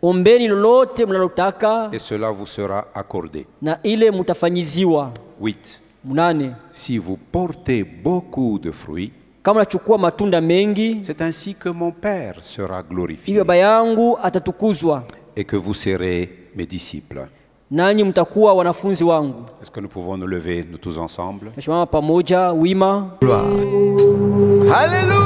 E: ombeni lolote mnalotaka
D: et cela vous sera accordé.
E: na ile mtafanyiziwa.
D: 8.
E: 8.
D: Si vous portez beaucoup de fruits,
E: Kama nachukua matunda mengi,
D: c'est ainsi que mon Père sera glorifié
E: Baba yangu atatukuzwa,
D: et que vous serez mes disciples.
E: nanyi mtakuwa wanafunzi wangu.
D: Est-ce que nous pouvons nous lever, nous tous ensemble?
E: Tusimama pamoja wima.
A: Alléluia.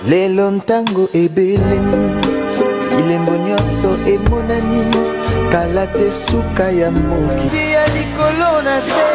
F: Lelo ntango ebelemi ilembo nyonso emonani kala te suka ya moki ya likolo na se